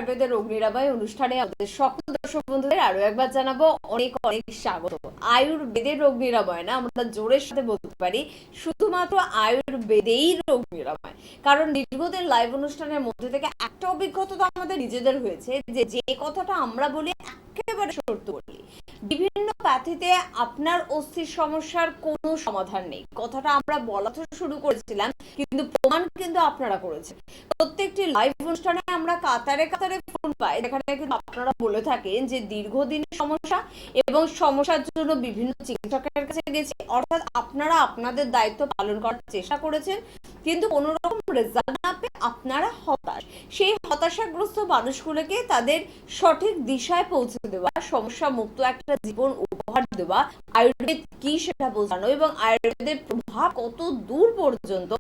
আয়ুর্বেদের রোগ নিরাময় অনুষ্ঠানে আমাদের সকল দর্শক বন্ধুদের আরো একবার জানাবো অনেক অনেক স্বাগত। আয়ুর্বেদের রোগ নিরাময় না, আমরা জোরের সাথে বলতে পারি শুধুমাত্র আয়ুর্বেদেই রোগ নিরাময়। কারণ দীর্ঘদিন লাইভ অনুষ্ঠানের মধ্যে থেকে একটা অভিজ্ঞতা তো আমাদের নিজেদের হয়েছে যে যে কথাটা আমরা বলি একেবারে সত্য বলি। বিভিন্ন প্যাথিতে আপনার অস্থির সমস্যার কোনো সমাধান নেই, কথাটা আমরা বলা তো শুরু করেছিলাম, কিন্তু প্রমাণ কিন্তু আপনারা করেছেন। প্রত্যেকটি লাইভ অনুষ্ঠানে আমরা কাতারে কাতারে ফোন পাই, যেখানে কিন্তু আপনারা বলে থাকেন যে দীর্ঘদিনের সমস্যা এবং সমস্যার জন্য বিভিন্ন চিকিৎসকের কাছে গেছি, অর্থাৎ আপনারা আপনাদের দায়িত্ব পালন করার চেষ্টা করেছেন, কিন্তু কোনো রকম রেজাল্ট না পেয়ে আপনারা হতাশ। সেই হতাশাগ্রস্ত মানুষগুলোকে তাদের সঠিক দিশায় পৌঁছে দেওয়া, সমস্যা মুক্ত একটা জীবন উপহার দেওয়া, আয়ুর্বেদ কি সেটা বোঝানো এবং আয়ুর্বেদের প্রভাব কত দূর পর্যন্ত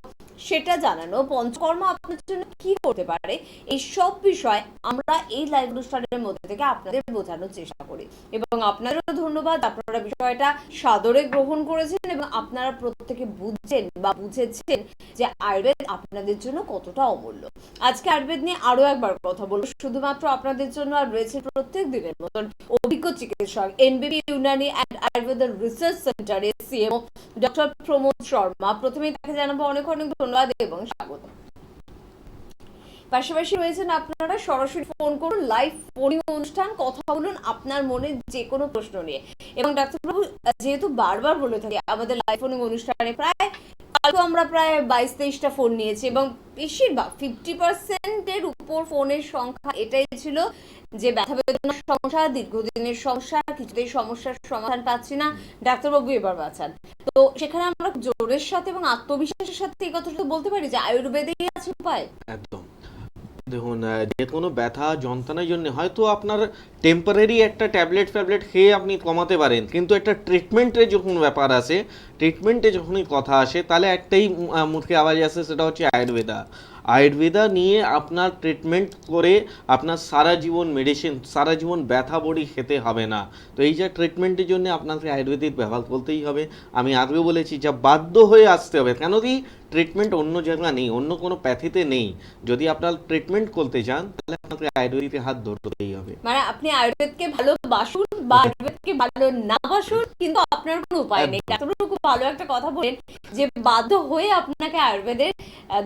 সেটা জানানো, পঞ্চকর্ম আপনার জন্য কি করতে পারে, এই সব বিষয় আমরা এই লাইভ অনুষ্ঠানের মধ্যে থেকে আপনাদের বোঝানোর চেষ্টা করি। এবং আপনাদেরও ধন্যবাদ, আপনারা বিষয়টা সাদরে গ্রহণ করেছেন এবং আপনারা প্রত্যেকে বুঝছেন বা বুঝেছেন যে আয়ুর্বেদ আপনাদের জন্য কতটা অমূল্য। আজকে আয়ুর্বেদ নিয়ে আরো একবার কথা বলবো শুধুমাত্র আপনাদের জন্য, আর রয়েছে প্রত্যেক দিনের মতন অভিজ্ঞ চিকিৎসক এনবিবি ইউনানি অ্যান্ড আয়ুর্বেদ রিসার্চ সেন্টারের সিএমও ডক্টর প্রমোদ শর্মা। প্রথমেই তাকে জানাবো অনেক অনেক ধন্যবাদ এবং স্বাগত। পাশাপাশি রয়েছেন আপনারা, সরাসরি ফোন করুন, লাইভ ফোনিং অনুষ্ঠান, কথা বলুন আপনার মনে যে কোনো প্রশ্ন নিয়ে। এবং ডাক্তারবাবু যেহেতু বারবার বলে থাকি আমাদের লাইভ ফোনিং অনুষ্ঠানে কালকে আমরা প্রায় 22-23টা ফোন নিয়েছি এবং বেশিরভাগ 50%-এর উপর ফোনের সংখ্যা এটাই ছিল যে ব্যথা বেদনার সমস্যা, দীর্ঘদিনের সমস্যা, কিছুতেই সমস্যার সমাধান পাচ্ছি না, ডাক্তারবাবু এবার বাঁচান। তো সেখানে আমরা জোরের সাথে এবং আত্মবিশ্বাসের সাথে এই কথাটা বলতে পারি যে আয়ুর্বেদেই আছে উপায়। একদম। দেখুন, যে কোনো ব্যথা যন্ত্রণার জন্য হয়তো আপনার টেম্পোরারি একটা ট্যাবলেট ফ্যাবলেট খেয়ে আপনি কমাতে পারেন, কিন্তু একটা ট্রিটমেন্টের যখন ব্যাপার আসে, ট্রিটমেন্টে যখনই কথা আসে, তাহলে একটাই মুখে আওয়াজ আসে, সেটা হচ্ছে আয়ুর্বেদা। আয়ুর্বেদা নিয়ে আপনার ট্রিটমেন্ট করে আপনার সারা জীবন মেডিসিন, সারা জীবন ব্যথা বড়ি খেতে হবে না। তো এই যে ট্রিটমেন্টের জন্য আপনাকে আয়ুর্বেদিক ব্যবহার করতেই হবে। আমি আগেও বলেছি যা বাধ্য হয়ে আসতে হবে, কেন কি ট্রিটমেন্ট অন্য জায়গা নেই, অন্য কোনো প্যাথিতে নেই। যদি আপনার ট্রিটমেন্ট করতে চান তাহলে আপনাকে আয়ুর্বেদিকের হাত ধরতেই হবে। মানে আপনি আয়ুর্বেদকে ভালোবাসুন বা আয়ুর্বেদকে ভালো না বাসুন, কিন্তু আপনার কোনো উপায় নেই। ডাক্তারবাবু খুব ভালো একটা কথা বলেন যে বাধ্য হয়ে আপনাকে আয়ুর্বেদের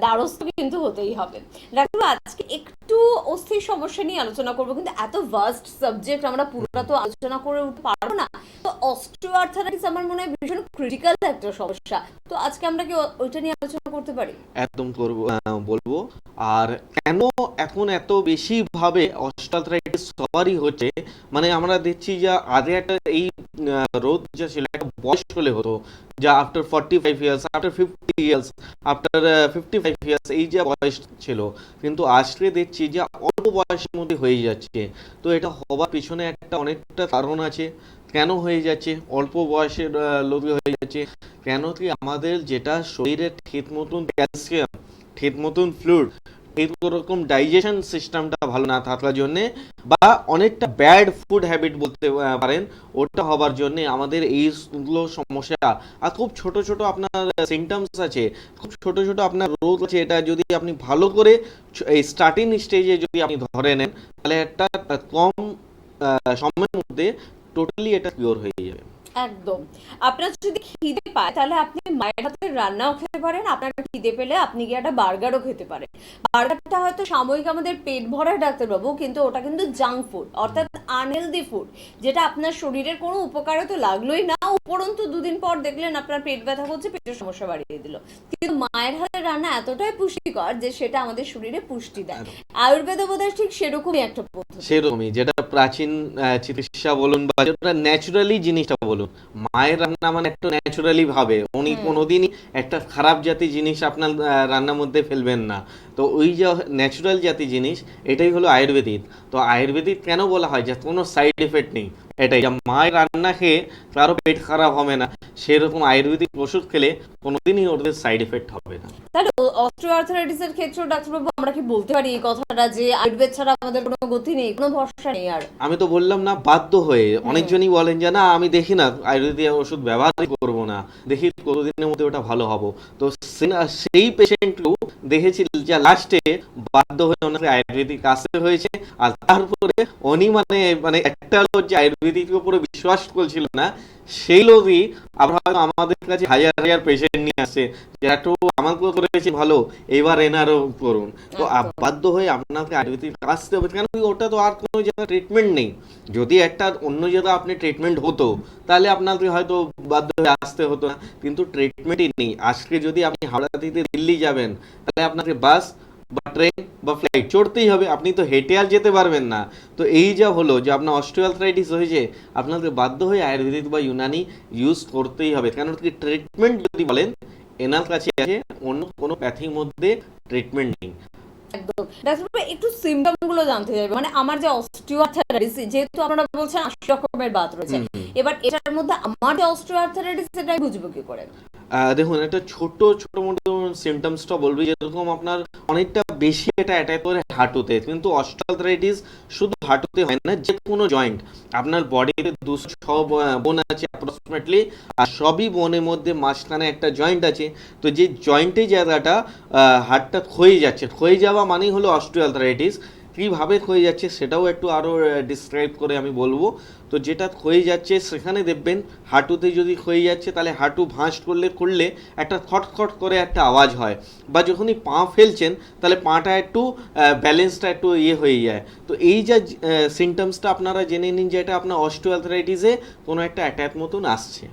দ্বারস্থ কিন্তু হতেই হবে। ডাক্তারবাবু আজকে একটু অস্থির সমস্যা নিয়ে আলোচনা করবো, কিন্তু এত ভাস্ট সাবজেক্ট আমরা পুরোটা তো আলোচনা করে উঠতে পারবো না। তো অস্টিওআর্থ্রাইটিস আমার মনে হয় ভীষণ ক্রিটিক্যাল একটা সমস্যা, তো আজকে আমরা কি ওইটা নিয়ে আলোচনা করতে পারি? একদম করবো, বলবো। আর কেন এখন এত বেশি ভাবে অস্টিওআর্থ্রাইটিস সবারই হচ্ছে, মানে আমরা দেখছি যে আগে একটা এই রোগ যা ছিল একটা বয়স হলে হতো, যা after 45 years, after 50 years, after 55 years, এই যে বয়স ছিল, কিন্তু আজকে দেখছি যে অল্প বয়সের মধ্যে হয়ে যাচ্ছে। তো এটা হবার পিছনে একটা অনেকটা কারণ আছে। কেন হয়ে যাচ্ছে অল্প বয়সের লোকে হয়ে যাচ্ছে? কেন কি আমাদের যেটা শরীরে ঠিক মতন ক্যালসিয়াম, ঠিক মতন ফ্লুইড, ঠিক রকম ডাইজেশন সিস্টেমটা ভালো না থাকার জন্যে, বা অনেকটা ব্যাড ফুড হ্যাবিট বলতে পারেন, ওটা হবার জন্যে আমাদের এইগুলো সমস্যা। আর খুব ছোট ছোট আপনার সিমটমস আছে, খুব ছোট ছোট আপনার রোগ আছে, এটা যদি আপনি ভালো করে এই স্টার্টিং স্টেজে যদি আপনি ধরে নেন, তাহলে একটা কম সময়ের মধ্যে টোটালি এটা কিওর হয়ে যাবে। একদম। আপনার যদি খিদে পায় তাহলে আপনি মায়ের হাতের রান্নাও খেতে পারেন, আপনার খিদে পেলে আপনি গিয়ে একটা বার্গারও খেতে পারেন। বার্গারটা হয়তো সাময়িক আমাদের পেট ভরায় ডাক্তারবাবু, কিন্তু ওটা কিন্তু জাঙ্ক ফুড, অর্থাৎ আনহেলদি ফুড, যেটা আপনার শরীরের কোনো উপকারে তো লাগলোই না, উপরন্তু দুদিন পর দেখলেন আপনার পেট ব্যথা করছে, পেটের সমস্যা বাড়িয়ে দিল। কিন্তু মায়ের হাতের রান্না এতটাই পুষ্টিকর যে সেটা আমাদের শরীরে পুষ্টি দেয়। আয়ুর্বেদ বোধহয় ঠিক সেরকমই একটা পদ্ধতি। সেরকমই, যেটা প্রাচীন চিকিৎসা বলুন বা যেটা ন্যাচুরালি জিনিসটা বলুন, মায়ের রান্না মানে একটু ন্যাচুরালি ভাবে, উনি কোনোদিনই একটা খারাপ জাতি জিনিস আপনার রান্নার মধ্যে ফেলবেন না। তো ওই যে ন্যাচুরাল জাতি জিনিস, এটাই হলো আয়ুর্বেদিক। তো আয়ুর্বেদিক কেন বলা হয় যে কোনো সাইড এফেক্ট নেই, এটাই যে মায়ের রান্না খেয়ে কারো পেট খারাপ হবে না, সেরকম আয়ুর্বেদিক ওষুধ খেলে কোনোদিনই ওদের সাইড এফেক্ট হবে না। তাহলে অস্টিওআর্থ্রাইটিসের ক্ষেত্রে ডাক্তারবাবু আমরা কি বলতে পারি এই কথাটা যে আয়ুর্বেদ ছাড়া আমাদের কোনো গতি নেই, কোনো ভরসা নেই আর? আমি তো বললাম না, বাধ্য হয়ে অনেকজনই বলেন যে না আমি দেখি না আয়ুর্বেদিক ওষুধ ব্যবহারই করবো না, দেখি কতদিনের মধ্যে ওটা ভালো হবো। তো সেই পেশেন্টও দেখেছি যে লাস্টে বাধ্য হয়ে ওনাকে আয়ুর্বেদিক আসতে হয়েছে। আর তারপরে উনি মানে মানে একটা লোক যে আয়ুর্বেদিকের উপরে বিশ্বাস করছিল না, সেই লোকই আবার হয়তো আমাদের কাছে হাজার হাজার পেশেন্ট নিয়ে আসে যে একটু আমাকে করেছে ভালো, এবার এনারও করুন। তো বাধ্য হয়ে আপনাকে আয়ুর্বেদিক আসতে হবে, কেন কি ওটা তো আর কোনো জায়গায় ট্রিটমেন্ট নেই। যদি একটা অন্য জায়গায় আপনি ট্রিটমেন্ট হতো তাহলে আপনাকে হয়তো বাধ্য হয়ে আসতে হতো না, কিন্তু ট্রিটমেন্টই নেই। আজকে যদি আপনি হাওড়া থেকে দিল্লি যাবেন তাহলে আপনাকে বাস বা ট্রেন বা ফ্লাইট চড়তেই হবে, আপনি তো হেঁটে আর যেতে পারবেন না। তো এই যা হলো যে আপনার অস্টিওআর্থ্রাইটিস হয়েছে, আপনাকে বাধ্য হয়ে আয়ুর্বেদিক বা ইউনানি ইউজ করতেই হবে। কেন কি ট্রিটমেন্ট যদি বলেন এনার কাছে আছে, অন্য কোনো প্যাথির মধ্যে ট্রিটমেন্ট নেই। একদম। ডাক্তারবাবু একটু সিম্পটম গুলো জানতে চাইবো, মানে আমার যে অস্টিওআর্থ্রাইটিস, যেহেতু আপনারা বলছেন 80 রকমের বাত রয়েছে, এবার এটার মধ্যে আমার যে অস্টিওআর্থ্রাইটিস সেটা আমি বুঝবো কি করে? দেখুন, একটা ছোট ছোট মোটো সিমটমসটা বলবি, যেরকম আপনার অনেকটা বেশি এটা অ্যাটাক করে হাঁটুতে, কিন্তু অস্টিওআর্থ্রাইটিস শুধু হাঁটুতে হয় না, যে কোনো জয়েন্ট। আপনার বডিতে 206 বোন আছে অ্যাপ্রক্সিমেটলি, আর সবই বোনের মধ্যে মাঝখানে একটা জয়েন্ট আছে। তো যে জয়েন্টে জায়গাটা হাড়টা ক্ষয়ে যাচ্ছে, ক্ষয়ে যাওয়া মানেই হলো অস্টিওআর্থ্রাইটিস। কীভাবে ক্ষয়ে যাচ্ছে সেটাও একটু আরও ডিসক্রাইব করে আমি বলবো। তো যেটা ক্ষয়ে যাচ্ছে সেখানে দেখবেন, হাঁটুতে যদি ক্ষয়ে যাচ্ছে তাহলে হাঁটু ভাঁজ করলে একটা খটখট করে একটা আওয়াজ হয়, বা যখনই পা ফেলছেন তাহলে পাটা একটু ব্যালেন্সটা একটু ইয়ে হয়ে যায়। তো এই যে সিমটমসটা আপনারা জেনে নিন যে এটা আপনার অস্টিওআর্থ্রাইটিসে কোনো একটা অ্যাটাক মতন আসছে।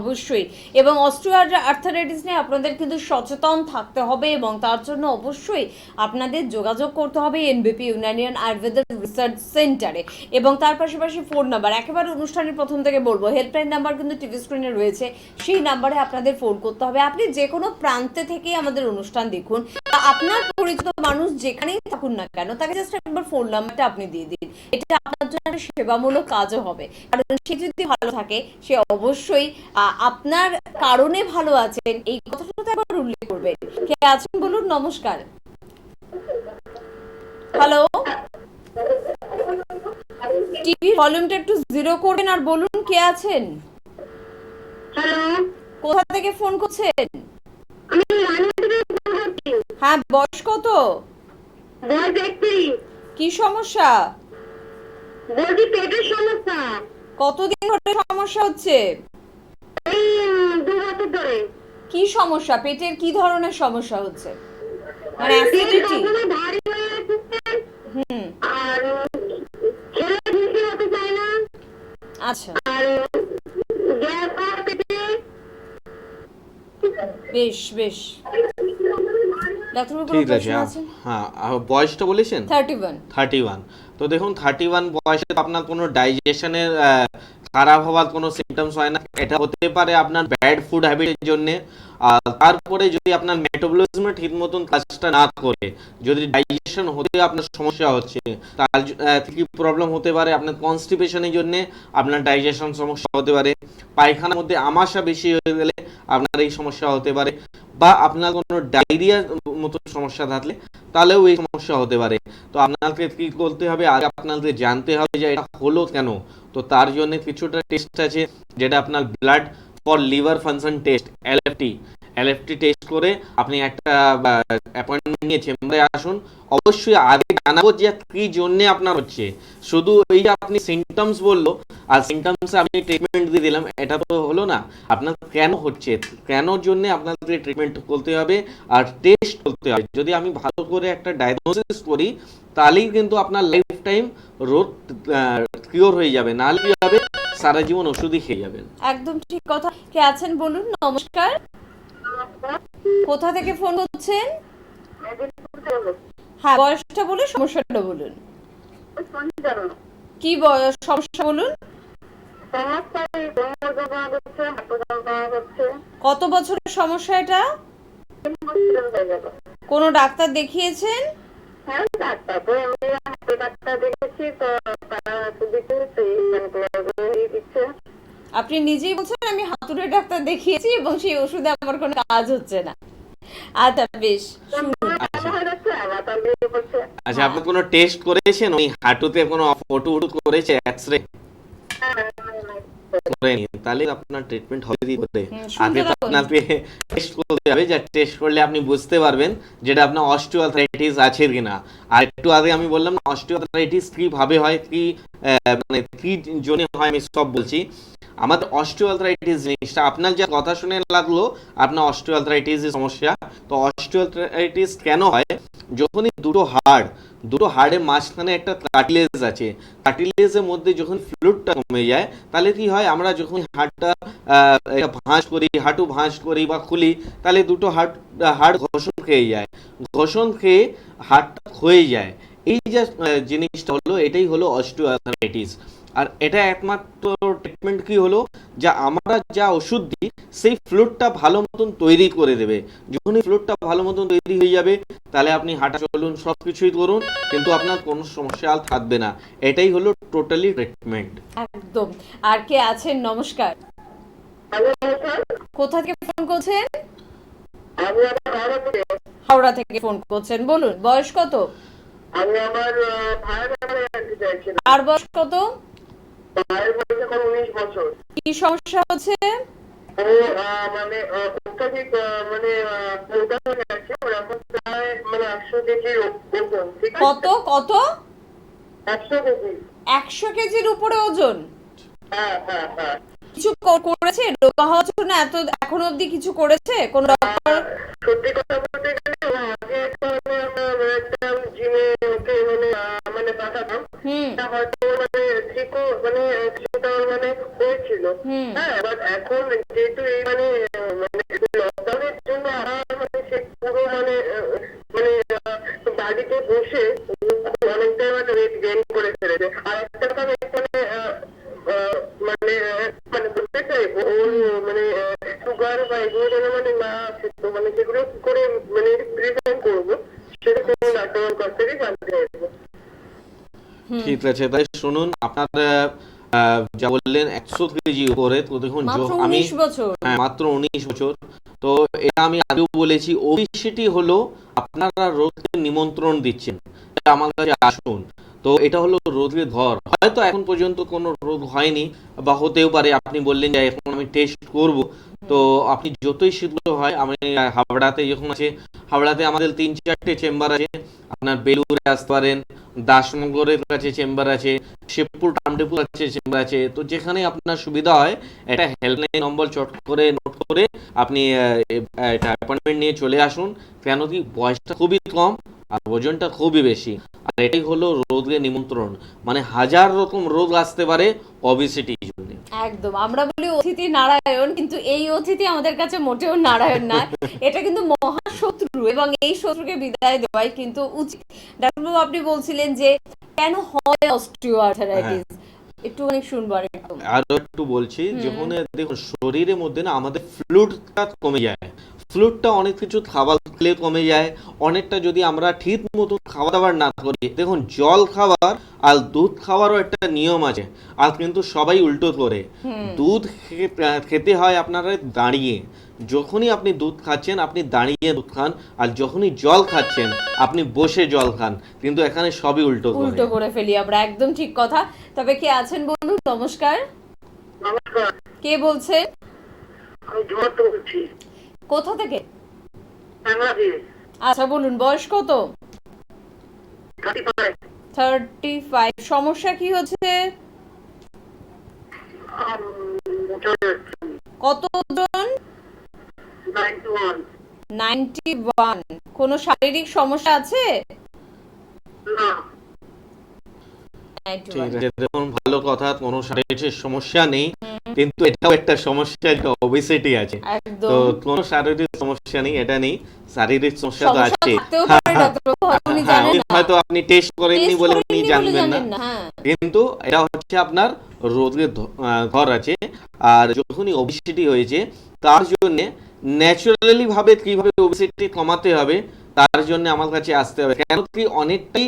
অবশ্যই। এবং অস্টিওআর্থ্রাইটিস নিয়ে আপনাদের কিন্তু সচেতন থাকতে হবে, এবং তার জন্য অবশ্যই আপনাদের যোগাযোগ করতে হবে এনবিপি ইউনানিয়ান আয়ুর্বেদিক রিসার্চ সেন্টারে। এবং তার পাশাপাশি ফোন নাম্বার, একেবারে অনুষ্ঠানের প্রথম থেকে বলবো, হেল্পলাইন নাম্বার কিন্তু টিভি স্ক্রিনে রয়েছে, সেই নাম্বারে আপনাদের ফোন করতে হবে। আপনি যে কোনো প্রান্তে থেকেই আমাদের অনুষ্ঠান দেখুন, বা আপনার পরিচিত মানুষ যেখানেই থাকুন না কেন, তাকে জাস্ট একবার ফোন নাম্বারটা আপনি দিয়ে দিন। এটা আপনার জন্য একটা সেবামূলক কাজও হবে, কারণ সে যদি ভালো থাকে সে অবশ্যই আপনার কারণে ভালো আছেন, এই কথাটা তো একবার উল্লেখ করবেন। কে আছেন বলুন? নমস্কার। হ্যালো, টিভির ভলিউমটা একটু জিরো করবেন আর বলুন কে আছেন। হ্যালো, কোথা থেকে ফোন করছেন? আমি রানী থেকে ফোন করছি। হ্যাঁ, বয়স কত? বয়স 31। কি সমস্যা? বলছি পেটের সমস্যা। কতদিন ধরে সমস্যা হচ্ছে? এই 2 বছর ধরে। কি সমস্যা? পেটের কি ধরনের সমস্যা হচ্ছে? মানে পেট অ্যাসিডিটি? সবসময় ভারী হয়ে আছে, হুম, আর ছেলে ঢুকতে হতে চায় না, আচ্ছা, আর গ্যাস হয় পেটে। বেশ বেশ। ডাক্তারবাবু কোনো ঠিক আছে। প্রশ্ন আছে? হ্যাঁ, বয়সটা বলেছেন 31। 31। তো দেখুন, 31 বয়সে তো আপনার কোনো ডাইজেশনের খারাপ হওয়ার কোনো সিমটমস হয় না। এটা হতে পারে আপনার ব্যাড ফুড হ্যাবিটের জন্যে। আর তারপরে যদি আপনার মেটাবলিজম ঠিক মতন কাজটা না করে, যদি ডাইজেশন হতে আপনার সমস্যা হচ্ছে, তার কি প্রবলেম হতে পারে, আপনার কনস্টিপেশনের জন্য আপনার ডাইজেশন সমস্যা হতে পারে, পায়খানার মধ্যে আমাশা বেশি হয়ে গেলে আপনার এই সমস্যা হতে পারে, বা আপনার কোনো ডায়রিয়ার মতো সমস্যা থাকলে তাহলেও এই সমস্যা হতে পারে। তো আপনাকে কি করতে হবে, আগে আপনাকে জানতে হবে যে এটা হলো কেন। তো তার জন্য কিছুটা টেস্ট আছে, যেটা আপনার blood for liver function test, LFT test করে আপনি একটা অ্যাপয়েন্টমেন্ট নিয়ে চেম্বারে আসুন। অবশ্যই আগে জানাবো যে কি জন্য আপনার হচ্ছে। শুধু এই যে আপনি সিমটমস বললো আর সিমটমসে আমি ট্রিটমেন্ট দিয়ে দিলাম, এটা তো হলো না। আপনার কেন হচ্ছে, কেন জন্য আপনাকে ট্রিটমেন্ট করতে হবে আর টেস্ট করতে হবে। যদি আমি ভালো করে একটা ডায়াগনোসিস করি তাহলেই কিন্তু আপনার লাইফ টাইম রোগ কিওর হয়ে যাবে, নাহলে কি হবে, সারা জীবন ওষুধই খেয়ে যাবেন। একদম ঠিক কথা। কে আছেন বলুন? নমস্কার। কোথা থেকে ফোন করছেন? হ্যাঁ, বয়সটা বলুন, সমস্যাটা বলুন। কি বয়স, সমস্যা বলুন। কত বছরের সমস্যা এটা? কোনো ডাক্তার দেখিয়েছেন? আপনি নিজেই বলছেন আমি হাতুড়ে ডাক্তার দেখিয়েছি এবং সেই ওষুধে আমার কোনো কাজ হচ্ছে না। আচ্ছা, বেশ শুনুন। মাথা ভেঙে পড়ছে। আচ্ছা, আপনি কোনো টেস্ট করেছেন ওই হাঁটুতে কোনো ফটো করেছে এক্সরে করেনি? তাহলে আপনার ট্রিটমেন্ট হবে কি করে? আগে তো আপনাকে টেস্ট করতে হবে, যা টেস্ট করলে আপনি বুঝতে পারবেন যেটা আপনার অস্টিওআর্থ্রাইটিস আছে কিনা। আর একটু আগে আমি বললাম না অস্টিওআর্থ্রাইটিস কি ভাবে হয়, কি মানে কি জন্য হয়, আমি সব বলছি। আমাদের অস্টিওআর্থ্রাইটিস জিনিসটা আপনার যা কথা শুনে লাগলো আপনার অস্টিওআর্থ্রাইটিস এর সমস্যা। তো অস্টিওআর্থ্রাইটিস কেন হয়? যখনই দুটো হাড়ের মাঝখানে একটা কার্টিলেজ আছে, কার্টিলেজের মধ্যে যখন ফ্লুইডটা কমে যায় তাহলে কি হয়, আমরা যখন হাড়টা ভাঁজ করি, হাঁটু ভাঁজ করি বা খুলি, তাহলে দুটো হাড় ঘষণ খেয়ে যায়, ঘষণ খেয়ে হাড়টা ক্ষয়ে যায়। এই যে জিনিসটা হলো, এটাই হলো অস্টিওআর্থ্রাইটিস। আর এটা একমাত্র ট্রিটমেন্ট কি হলো, যা আমরা যা ওষুধ দিই সেই ফ্লুইডটা ভালো মতন তৈরি করে দেবে। যখনই ফ্লুইডটা ভালো মতন তৈরি হয়ে যাবে তাহলে আপনি হাঁটা চলুন, সব কিছুই করুন, কিন্তু আপনার কোনো সমস্যা আর থাকবে না। এটাই হলো টোটালি ট্রিটমেন্ট। একদম। আর কে আছেন? নমস্কার। হ্যালো স্যার, কোথা থেকে ফোন করছেন? আমি আমার হাওড়া থেকে। হাওড়া থেকে ফোন করছেন, বলুন বয়স কত? আমি আমার ভাইয়ের ব্যাপারে জানতে চাইছিলাম। আর বয়স কত? ভাইয়ের বয়স এখন 19 বছর। কি সমস্যা হচ্ছে? ও মানে অত্যাধিক মানে মোটা হয়ে গেছে। ওর এখন প্রায় মানে 100 কেজি ওজন। ঠিক আছে? কত কত? 100 কেজি। 100 কেজির উপরে ওজন? হ্যাঁ হ্যাঁ হ্যাঁ। কিছু করেছে রোগা হওয়ার জন্য? এত এখনো অবধি কিছু করেছে কোন ডক্টর? সত্যি কথা বলতে গেলে আগে একটা জিমে ওকে মানে পাঠাতাম। তা হয়তো মানে ঠিকও মানে সেটা মানে হয়েছিল। হ্যাঁ, বাট এখন যেহেতু এই মানে লকডাউনের জন্য আমার মানে সে পুরো মানে মানে বাড়িতে বসে অনেকটাই মানে ওয়েট গেইন করে ফেলেছে। আর একটা কথা আমি এখানে মানে মানে বলতে চাইবো, ওর মানে সুগার বা এগুলো যেন মানে না আসতো, মানে সেগুলো কি করে মানে প্রিভেন্ট করবো সেটা কোনো ডাক্তারের কাছ থেকে জানতে চাইবো। ঠিক আছে, তাই শুনুন, আপনার যা বললেন 100 কেজি উপরে, তো দেখুন মাত্র আমি 19 বছর। হ্যাঁ মাত্র 19 বছর। তো এটা আমি আগেও বলেছি, ওবেসিটি হলো আপনারা রোগকে নিমন্ত্রণ দিচ্ছেন আমার কাছে আসুন। তো এটা হলো রোগের ঘর। হয়তো এখন পর্যন্ত কোনো রোগ হয়নি বা হতেও পারে, আপনি বললেন যে এখন আমি টেস্ট করব। তো আপনি যতই শীঘ্র হয়, আমি হাওড়াতে যখন আছে, হাওড়াতে আমাদের 3-4টে চেম্বার আছে। আপনার বেলুড়ে আসতে পারেন, দাসনগরের কাছে চেম্বার আছে, শিবপুর টামডেপুর আছে চেম্বার আছে। তো যেখানে আপনার সুবিধা হয় একটা হেল্পলাইন নম্বর চট করে নোট করে আপনি এটা অ্যাপয়েন্টমেন্ট নিয়ে চলে আসুন। কেন কি বয়সটা খুবই কম আর ওজনটা খুবই বেশি। আর এটাই হলো রোগের নিমন্ত্রণ, মানে হাজার রকম রোগ আসতে পারে অবেসিটির জন্য। একদম। আমরা বলি অতিথি নারায়ণ, কিন্তু এই অতিথি আমাদের কাছে মোটেও নারায়ণ না, এটা কিন্তু মহাশত্রু, এবং এই শত্রুকে বিদায় দেওয়াই কিন্তু উচিত। ডাক্তারবাবু, আপনি বলছিলেন যে কেন হয় অস্টিওআর্থ্রাইটিস, একটুখানি শুনবো আর একটু। আরো একটু বলছি, যখন দেখুন শরীরের মধ্যে না আমাদের ফ্লুইডটা কমে যায়, ফ্লুইডটা অনেক কিছু খাবার খেলে কমে যায়, অনেকটা যদি আমরা ঠিক মতো খাওয়া দাওয়া না করি। দেখুন জল খাবার আর দুধ খাওয়ারও একটা নিয়ম আছে, আর কিন্তু সবাই উল্টো করে। দুধ খেতে হয় আপনারা দাঁড়িয়ে, যখনই আপনি দুধ খাচ্ছেন আপনি দাঁড়িয়ে দুধ খান, আর যখনই জল খাচ্ছেন আপনি বসে জল খান, কিন্তু এখানে সবই উল্টো করে ফেলি আমরা। একদম ঠিক কথা। তবে কে আছেন বলুন? নমস্কার। নমস্কার, কে বলছেন? আমি ঝুমন্ত বলছি, কোথা থেকে? বাংলাদেশ। আচ্ছা বলুন, বয়স কত? 35। 35। সমস্যা কি হচ্ছে? কত ওজন? 91। 91। কোনো শারীরিক সমস্যা আছে? না। 91। ঠিক আছে, দেখুন ভালো কথা, কোনো শারীরিক সমস্যা নেই, কিন্তু এটাও একটা সমস্যা, একটা ওবেসিটি আছে। তো একদম। কোনো শারীরিক সমস্যা নেই, এটা নেই, শারীরিক সমস্যা তো সমস্যা আছে। থাকতেও পারে ডাক্তারবাবু, হয়তো উনি জানেন না। হয়তো আপনি টেস্ট করেননি টেস্ট বলে করেননি উনি বলে জানবেন না, জানেন না। হ্যাঁ। কিন্তু এটা হচ্ছে আপনার রোগের ঘর আছে। আর যখনই ওবেসিটি হয়েছে তার জন্য ন্যাচারালি ভাবে কিভাবে ওবেসিটি কমাতে হবে তার জন্য আমার কাছে আসতে হবে। কেন কি অনেকটাই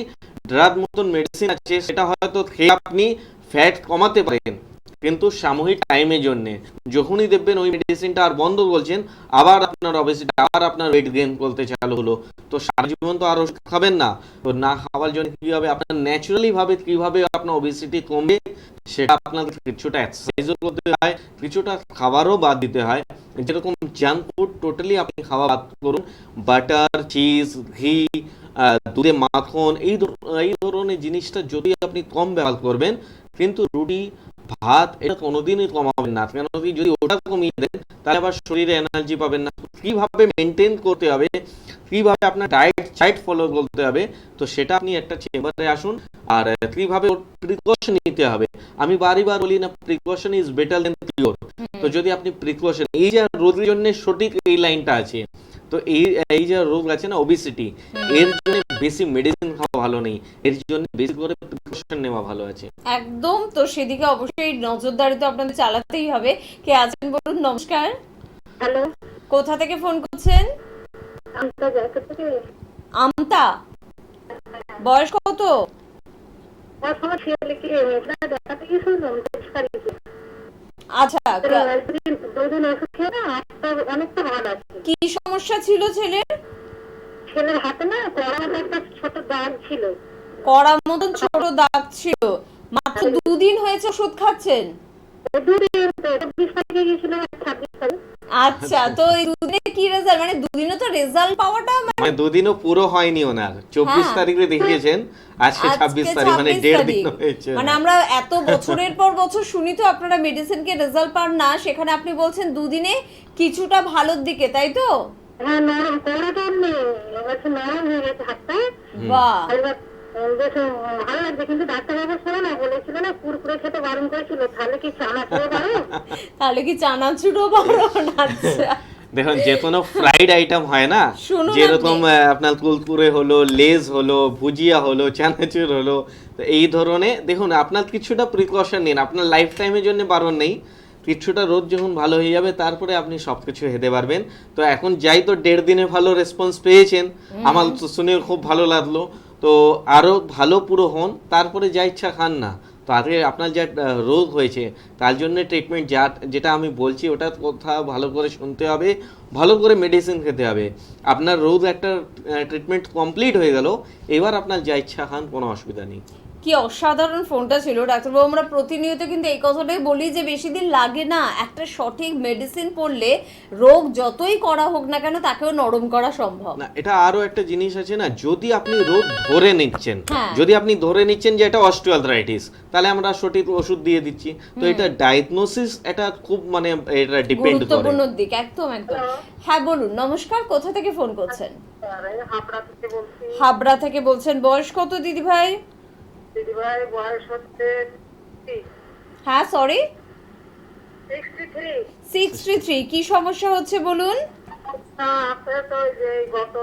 ড্রাগ মতন মেডিসিন আছে, সেটা হয়তো খেয়ে আপনি ফ্যাট কমাতে পারেন, কিন্তু সাময়িক টাইমের জন্য। যখনই দেখবেন ওই মেডিসিনটা আর বন্ধ বলছেন, আবার আপনার অবেসিটি, আবার আপনার ওয়েট গেইন করতে চালু হলো। তো সারা জীবন তো আর ওষুধ খাবেন না। তো না খাওয়ার জন্য কি হবে, আপনার ন্যাচারালি ভাবে কিভাবে আপনার ওবেসিটি কমবে সেটা আপনাদের কিছুটা এক্সারসাইজও করতে হয়, কিছুটা খাবারও বাদ দিতে হয়। যেরকম জাঙ্ক ফুড টোটালি আপনি খাওয়া বাদ করুন। বাটার, চিজ, ঘি, দুধে মাখন, এই ধরনের জিনিসটা যদি আপনি কম ব্যবহার করবেন, কিন্তু রুটি, ভাত এটা কোনোদিনই কমাবেন না। কেন কি যদি ওটা কমিয়ে দেন তাহলে আবার শরীরে এনার্জি পাবেন না। কিভাবে মেনটেন করতে হবে, কিভাবে আপনার ডায়েট ফলো করতে হবে, তো সেটা আপনি একটা চেম্বারে আসুন। আর কিভাবে প্রিকশন নিতে হবে, আমি বারবার বলি না, precaution is better then cure. তো যদি আপনি প্রিকশন, এই যে রোগের জন্য সঠিক এই লাইনটা আছে, তো এই যে রোগ আছে না ওবেসিটি, এর জন্য বেশি মেডিসিন খাওয়া ভালো নেই, এর জন্য বেশি করে প্রিকশন নেওয়া ভালো আছে। একদম, তো সেদিকে অবশ্যই নজরদারি তো আপনাদের চালাতেই হবে। কে আছেন বলুন? নমস্কার, হ্যালো, কোথা থেকে ফোন করছেন? আমতা জয়পুর থেকে। আমতা, বয়স কত? আমার সময় ছেলে কি দেখাতে গেছিলাম 23 তারিখে। আচ্ছা, দুদিন ওষুধ খেয়ে না অনেকটা ভালো আছে। কি সমস্যা ছিল ছেলের? ছেলের হাতে না কড়ার একটা ছোট দাগ ছিল। কড়া মতন ছোট দাগ ছিল। মাত্র 2 দিন হয়েছে ওষুধ খাচ্ছেন? দুদিন 24 তারিখে গেছিলাম, 26 তারিখ। আচ্ছা, তো এই 2 দিনে কি রেজাল্ট, মানে 2 দিনে তো রেজাল্ট পাওয়াটা মানে দুদিনও পুরো হয়নি ওনার, 24 হ্যাঁ। তারিখে দেখিয়েছেন, আজকে 26 তারিখ, মানে 1.5 দিন হয়েছে। মানে আমরা এত বছরের পর বছর শুনি তো আপনারা মেডিসিনকে রেজাল্ট পান না, সেখানে আপনি বলছেন 2 দিনে কিছুটা ভালোর দিকে, তাই তো? হ্যাঁ, নরম কড়াটা নরম হয়ে গেছে হাতটা। বাহ, এবার বেশ ভালো লাগছে, কিন্তু ডাক্তারবাবু শোনো না বলেছিল না কুরকুরে খেতে বারণ করেছিল, তাহলে কি চানাচুর পারো? তাহলে কি চানাচুরও বারণ? আচ্ছা, দেখুন, যে কোনো ফ্রাইড আইটেম হয় না, শুনুন যেরকম আপনার কুরকুরে হলো, লেজ হলো, ভুজিয়া হলো, চানাচুর হলো, তো এই ধরনের দেখুন আপনার কিছুটা প্রিকশন নিন। আপনার লাইফ টাইমের জন্য বারণ নেই, কিছুটা রোদ যখন ভালো হয়ে যাবে তারপরে আপনি সবকিছু খেতে পারবেন। তো এখন যাই, তো 1.5 দিনে ভালো রেসপন্স পেয়েছেন, আমার তো শুনে খুব ভালো লাগলো। তো আরো ভালো পুরো হন, তারপরে যা ইচ্ছা খান না। তো আগে আপনার যা রোগ হয়েছে তার জন্য ট্রিটমেন্ট যেটা আমি বলছি ওটা কথা ভালো করে শুনতে হবে, ভালো করে মেডিসিন খেতে হবে। আপনার রোগ একটা ট্রিটমেন্ট কমপ্লিট হয়ে গেল, এবার আপনার যা ইচ্ছা খান, কোনো অসুবিধা নেই। কি অসাধারণ ফোনটা ছিল ডাক্তারবাবু। আমরা প্রতিনিয়ত কিন্তু এই কথাটাই বলি যে বেশি দিন লাগে না, একটা সঠিক মেডিসিন পড়লে রোগ যতই করা হোক না কেন তাকেও নরম করা সম্ভব। না, এটা আরো একটা জিনিস আছে না, যদি আপনি রোগ ধরে নিচ্ছেন, হ্যাঁ। যদি আপনি ধরে নিচ্ছেন যে এটা অস্টিওআর্থ্রাইটিস, তাহলে আমরা সঠিক ওষুধ দিয়ে দিচ্ছি। তো এটা ডায়াগনোসিস, এটা খুব মানে এটা ডিপেন্ড করে। গুরুত্বপূর্ণ দিক, একদম একদম। হ্যাঁ বলুন, নমস্কার, কোথা থেকে ফোন করছেন? হাবড়া থেকে বলছি। হাবড়া থেকে বলছেন, বয়স কত দিদি ভাই? দিদি ভাই বয়স হচ্ছে হ্যাঁ, সরি, 63। 63। কি সমস্যা হচ্ছে বলুন? আপনার তো যে গত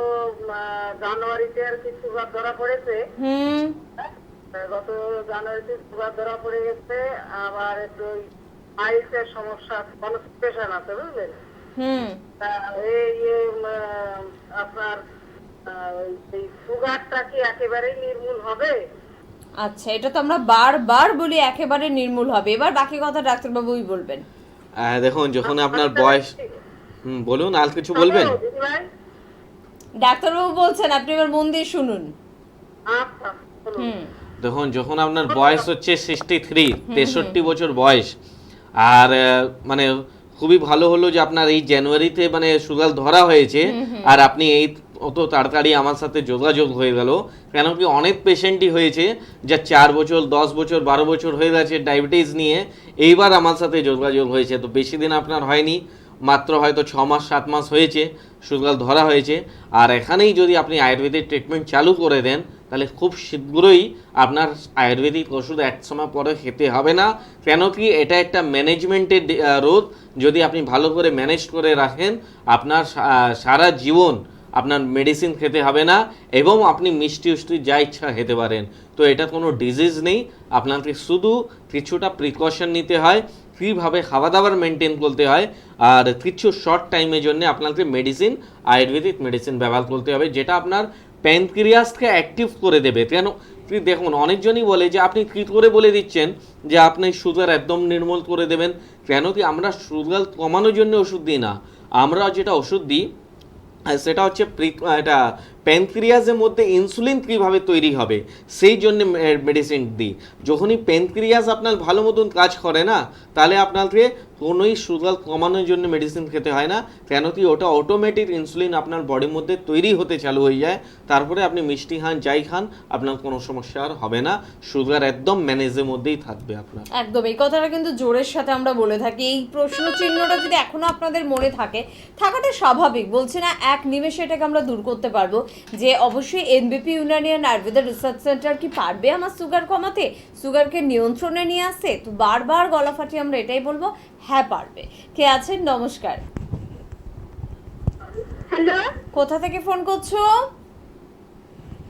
জানুয়ারিতে আর কি সুগার ধরা পড়েছে। গত জানুয়ারিতে সুগার ধরা পড়ে গেছে, আবার একটু আইসের সমস্যা, কনস্টিপেশন আছে, বুঝলেন? তা আপনার এই সুগারটা কি একেবারেই নির্মূল হবে? আচ্ছা, এটা তো আমরা বারবার বলি একেবারে নির্মূল হবে, এবার বাকি কথা ডাক্তারবাবুই বলবেন। দেখুন, যখন আপনার বয়স, বলুন, আর কিছু বলবেন? ডাক্তারবাবু বলছেন, আপনি এবার মন দিয়ে শুনুন। আচ্ছা, দেখুন, যখন আপনার বয়স হচ্ছে 63, 63 বছর বয়স, আর মানে খুবই ভালো হলো যে আপনার এই জানুয়ারিতে মানে সুগার ধরা হয়েছে, আর আপনি এই অত তাড়াতাড়ি আমার সাথে যোগাযোগ হয়ে গেল। কেন কি অনেক পেশেন্টই হয়েছে যা 4 বছর, 10 বছর, 12 বছর হয়ে গেছে ডায়াবেটিস নিয়ে, এইবার আমার সাথে যোগাযোগ হয়েছে। তো বেশি দিন আপনার হয়নি, মাত্র হয়তো 6 মাস 7 মাস হয়েছে সুগার ধরা হয়েছে। আর এখানেই যদি আপনি আয়ুর্বেদিক ট্রিটমেন্ট চালু করে দেন, তাহলে খুব শীঘ্রই আপনার আয়ুর্বেদিক ওষুধ এক সময় পরে খেতে হবে না। কেন কি এটা একটা ম্যানেজমেন্টের রোগ, যদি আপনি ভালো করে ম্যানেজ করে রাখেন, আপনার সারা জীবন আপনার মেডিসিন খেতে হবে না, এবং আপনি মিষ্টি উষ্টি যা ইচ্ছা খেতে পারেন। তো এটা কোনো ডিজিজ নেই, আপনাকে শুধু কিছুটা প্রিকশন নিতে হয়, কীভাবে খাওয়া দাওয়ার মেনটেন করতে হয়, আর কিছু শর্ট টাইমের জন্য আপনাকে মেডিসিন, আয়ুর্বেদিক মেডিসিন ব্যবহার করতে হবে, যেটা আপনার প্যানক্রিয়াসকে অ্যাক্টিভ করে দেবে। কেন তুই দেখুন অনেকজনই বলে যে আপনি কি করে বলে দিচ্ছেন যে আপনি সুগার একদম নির্মূল করে দেবেন। কেন কি আমরা সুগার কমানোর জন্য ওষুধ দিই না, আমরা যেটা ওষুধ দিই সেটা হচ্ছে এটা প্যানক্রিয়াসের মধ্যে ইনসুলিন কীভাবে তৈরি হবে সেই জন্য মেডিসিন দিই। যখনই প্যানক্রিয়াস আপনার ভালো মতন কাজ করে না, তাহলে আপনাকে কোনোই সুগার কমানোর জন্য মেডিসিন খেতে হয় না। কেন কি ওটা অটোমেটিক ইনসুলিন আপনার বডির মধ্যে তৈরি হতে চালু হয়ে যায়, তারপরে আপনি মিষ্টি খান যাই খান আপনার কোনো সমস্যা আর হবে না, সুগার একদম ম্যানেজের মধ্যেই থাকবে আপনার। একদম এই কথাটা কিন্তু জোরের সাথে আমরা বলে থাকি। এই প্রশ্ন চিহ্নটা যদি এখনো আপনাদের মনে থাকে, থাকাটা স্বাভাবিক, বলছি না এক নিমেষে এটাকে আমরা দূর করতে পারবো। যে অবশ্যই এনবিপি ইউনানিয়ান আয়ুর্বেদ রিসার্চ সেন্টার কি পারবে আমার সুগার কমাতে, সুগারকে নিয়ন্ত্রণে নিয়ে আসতে? তো বারবার গলা ফাটিয়ে আমরা এটাই বলবো, হ্যাঁ পারবে। কে আছেন? নমস্কার। হ্যালো, কোথা থেকে ফোন করছো?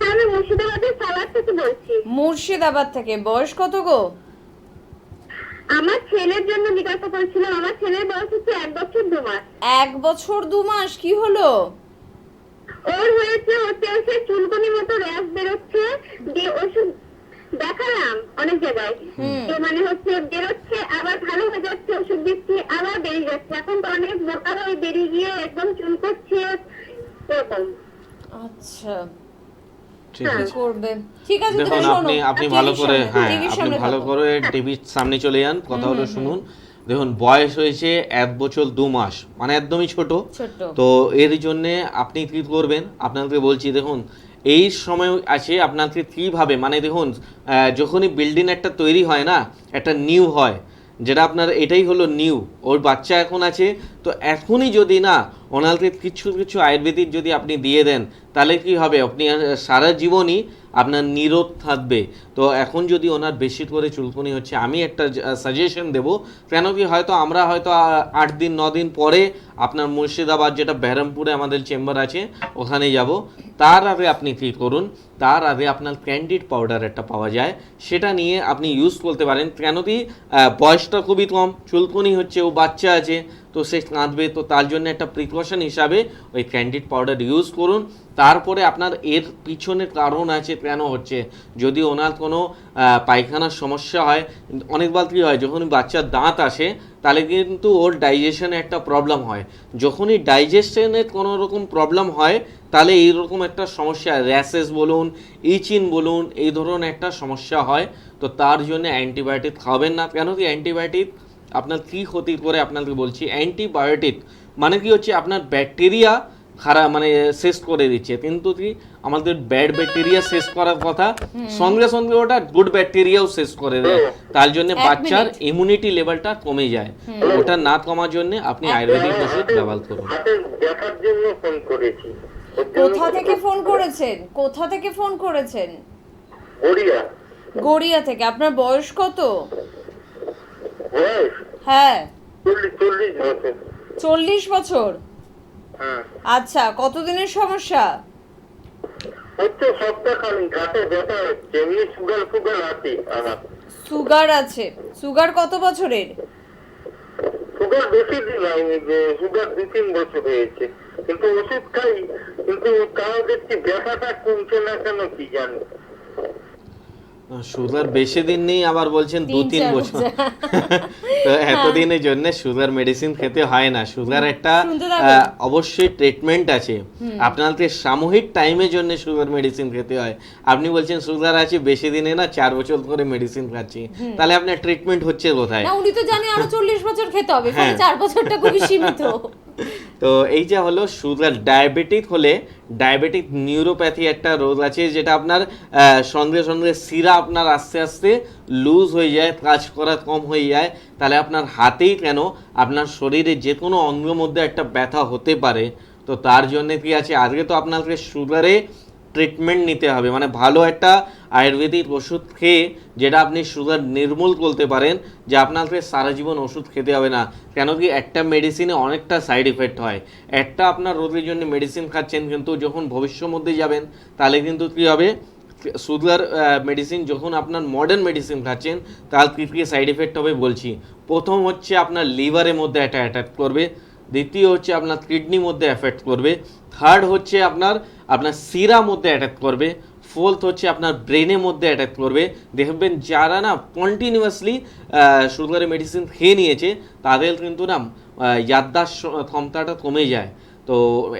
আমি মুর্শিদাবাদের সালার থেকে বলছি। মুর্শিদাবাদ থেকে। বয়স কত গো? আমার ছেলের জন্য জিজ্ঞাসা করেছিলাম। আমার ছেলের বয়স হচ্ছে 1 বছর 2 মাস। 1 বছর 2 মাস? কি হলো? ওর হচ্ছে হচ্ছে চুলকুনির মতো র্যাশ বেরোচ্ছে, দিয়ে ওষুধ দেখালাম অনেক জায়গায়, যে মানে হচ্ছে বেরোচ্ছে আবার ভালো হয়ে যাচ্ছে, ওষুধ দিচ্ছি আবার বেরিয়ে যাচ্ছে। এখন তো অনেক মোটা হয়ে বেরিয়ে গিয়ে একদম চুল করছে এরকম। আচ্ছা, ঠিক কি আছে করবে? ঠিক আছে, দেখুন তুমি শোনো, আপনি ভালো করে, হ্যাঁ টিভির আপনি সামনে ভালো থাকো। করে টিভির সামনে চলে যান, কথা হলো শুনুন। দেখুন বয়স হয়েছে 1 বছর 2 মাস, মানে একদমই ছোট। ছোট। তো এর জন্যে আপনি কি করবেন আপনাকে বলছি, দেখুন এই সময় আছে আপনাকে কীভাবে, মানে দেখুন যখনই বিল্ডিং একটা তৈরি হয় না, একটা নিউ হয়, যেটা আপনার এটাই হলো নিউ, ওর বাচ্চা এখন আছে, তো এখনই যদি না ওনাকে কিছু কিছু আয়ুর্বেদিক যদি আপনি দিয়ে দেন, তাহলে কি হবে, আপনি সারা জীবনই আপনার নিরোধ থাকবে। তো এখন যদি ওনার বেশি করে চুলকুনি হচ্ছে, আমি একটা সাজেশন দেব। কেন কি হয়তো আমরা হয়তো 8 দিন 9 দিন পরে আপনার মুর্শিদাবাদ যেটা বেরহামপুরে আমাদের চেম্বার আছে ওখানে যাব। তার আগে আপনি কী করুন, তার আগে আপনার ক্যান্ডিড পাউডার একটা পাওয়া যায়, সেটা নিয়ে আপনি ইউজ করতে পারেন। কেন কি বয়সটা খুবই কম, চুলকুনি হচ্ছে, ও বাচ্চা আছে, তো সে কাঁদবে, তো তার জন্য একটা প্রিকশন হিসাবে ওই ক্যান্ডিড পাউডার ইউজ করুন। তারপরে আপনার এর পিছনে কারণ আছে কেন হচ্ছে, যদি ওনার কোনো পায়খানার সমস্যা হয়, অনেকবার কী হয় যখনই বাচ্চার দাঁত আসে তাহলে কিন্তু ওর ডাইজেশনে একটা প্রবলেম হয়। যখনই ডাইজেশনের কোনো রকম প্রবলেম হয় তাহলে এইরকম একটা সমস্যা, র্যাশেস বলুন, ইচিন বলুন, এই ধরনের একটা সমস্যা হয়। তো তার জন্য অ্যান্টিবায়োটিক খাবেন না। কেন কি অ্যান্টিবায়োটিক আপনার কী ক্ষতি করে আপনাকে বলছি। অ্যান্টিবায়োটিক মানে কি হচ্ছে, আপনার ব্যাকটেরিয়া খারাপ মানে শেষ করে দিচ্ছে, কিন্তু কি আমাদের ব্যাড ব্যাকটেরিয়া শেষ করার কথা, সঙ্গে সঙ্গে ওটা গুড ব্যাকটেরিয়াও শেষ করে দেয়। তার জন্য বাচ্চার ইমিউনিটি লেভেলটা কমে যায়। ওটা না কমার জন্য আপনি আয়ুর্বেদিক ওষুধ ব্যবহার করুন। হাতের ব্যথার জন্য ফোন করেছি। কোথা থেকে ফোন করেছেন? কোথা থেকে ফোন করেছেন? গড়িয়া। গড়িয়া থেকে। আপনার বয়স কত? বয়স হ্যাঁ। 40 বছর। 40 বছর? হ্যাঁ। আচ্ছা, কতদিনের সমস্যা? হচ্ছে সপ্তাহখানি ঘাটে ব্যথা হচ্ছে, এমনি সুগার আছে আমার। সুগার আছে? সুগার কত বছরের? সুগার বেশি দিন হয়নি, যে সুগার 2-3 বছর হয়েছে, কিন্তু ওষুধ খাই, কিন্তু তাও দেখছি ব্যথাটা কমছে না কেন কি জানি। সুগার বেশি দিন নেই, আবার বলছেন 2-3 বছর। তো এতদিনের জন্য সুগার মেডিসিন খেতে হয় না। সুগার একটা অবশ্যই ট্রিটমেন্ট আছে, আপনাকে সাময়িক টাইমের জন্য সুগার মেডিসিন খেতে হয়। আপনি বলছেন সুগার আছে বেশি দিনে না, 4 বছর ধরে মেডিসিন খাচ্ছি, তাহলে আপনার ট্রিটমেন্ট হচ্ছে কোথায়? না, উনি তো জানে আরো 40 বছর খেতে হবে, ফলে 4 বছরটা খুবই সীমিত। তো এই যে হলো সুগার। ডায়াবেটিক হলে, ডায়াবেটিক নিউরোপ্যাথি একটা রোগ আছে, যেটা আপনার সঙ্গে সঙ্গে শিরা আপনার আস্তে আস্তে লুজ হয়ে যায়, কাজ করা কম হয়ে যায়। তাহলে আপনার হাতেই কেন, আপনার শরীরে যে কোনো অঙ্গের মধ্যে একটা ব্যথা হতে পারে। তো তার জন্য কি আছে, আজকে তো আপনাকে সুগারে ট্রিটমেন্ট নিতে হবে, মানে ভালো একটা আয়ুর্বেদিক ওষুধ খেয়ে যেটা আপনি সুগার নির্মূল করতে পারেন, যে আপনাকে সারা জীবন ওষুধ খেতে হবে না। কেন কি একটা মেডিসিনে অনেকটা সাইড এফেক্ট হয়। একটা আপনার রোগের জন্য মেডিসিন খাচ্ছেন, কিন্তু যখন ভবিষ্যতের মধ্যে যাবেন তাহলে কিন্তু কী হবে, সুগার মেডিসিন যখন আপনার মডার্ন মেডিসিন খাচ্ছেন তার কী কী সাইড এফেক্ট হবে বলছি। প্রথম হচ্ছে আপনার লিভারের মধ্যে একটা অ্যাটাক করবে, দ্বিতীয় হচ্ছে আপনার কিডনির মধ্যে এফেক্ট করবে, থার্ড হচ্ছে আপনার শিরার মধ্যে অ্যাটাক করবে, ফোর্থ হচ্ছে আপনার ব্রেনের মধ্যে অ্যাটাক করবে। দেখবেন যারা না কন্টিনিউয়াসলি সুগারের মেডিসিন খেয়ে নিয়েছে তাদের কিন্তু না ইয়াদদাস্ত ক্ষমতাটা কমে যায়, তো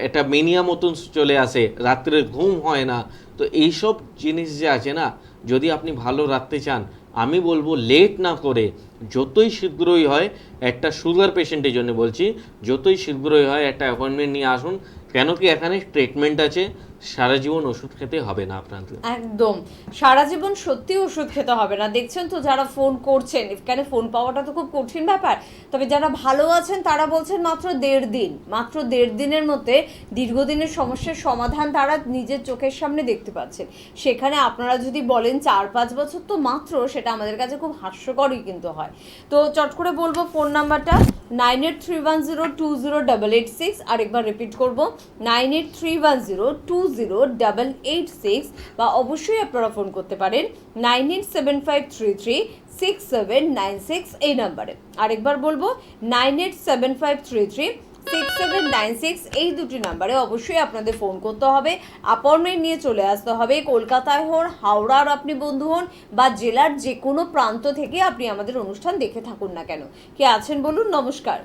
এটা মেনিয়া মতন চলে আসে, রাত্রে ঘুম হয় না। তো এইসব জিনিস যে আছে না, যদি আপনি ভালো রাখতে চান, আমি বলবো লেট না করে যতই শীঘ্রই হয়, একটা সুগার পেশেন্টের জন্য বলছি, যতই শীঘ্রই হয় একটা অ্যাপয়েন্টমেন্ট নিয়ে আসুন। কেন কি এখানে ট্রিটমেন্ট আছে, সারা জীবন ওষুধ খেতে হবে না আপনাদের। একদম সারা জীবন সত্যি ওষুধ খেতে হবে না। দেখছেন তো যারা ফোন করছেন, এখানে ফোন পাওয়াটা তো খুব কঠিন ব্যাপার, তবে যারা ভালো আছেন তারা বলছেন মাত্র 1.5 দিন, মাত্র 1.5 দিনের মধ্যে দীর্ঘদিনের সমস্যার সমাধান তারা নিজের চোখের সামনে দেখতে পাচ্ছেন। সেখানে আপনারা যদি বলেন 4-5 বছর, তো মাত্র, সেটা আমাদের কাছে খুব হাস্যকরই কিন্তু হয়। তো চট করে বলবো ফোন নাম্বারটা 9831020886, আরেকবার রিপিট করবো 9831020886, বা অবশ্যই আপনারা ফোন করতে পারেন 9875336796 এই নাম্বারে। আরেকবার বলবো 9875336796, এই দুটি নাম্বারে অবশ্যই আপনাদের ফোন করতে হবে, অ্যাপয়েন্টমেন্ট নিয়ে চলে আসতে হবে। কলকাতায় হন, হাওড়ার আপনি বন্ধু হন, বা জেলার যে কোনো প্রান্ত থেকে আপনি আমাদের অনুষ্ঠান দেখে থাকুন না কেন। কে আছেন বলুন? নমস্কার।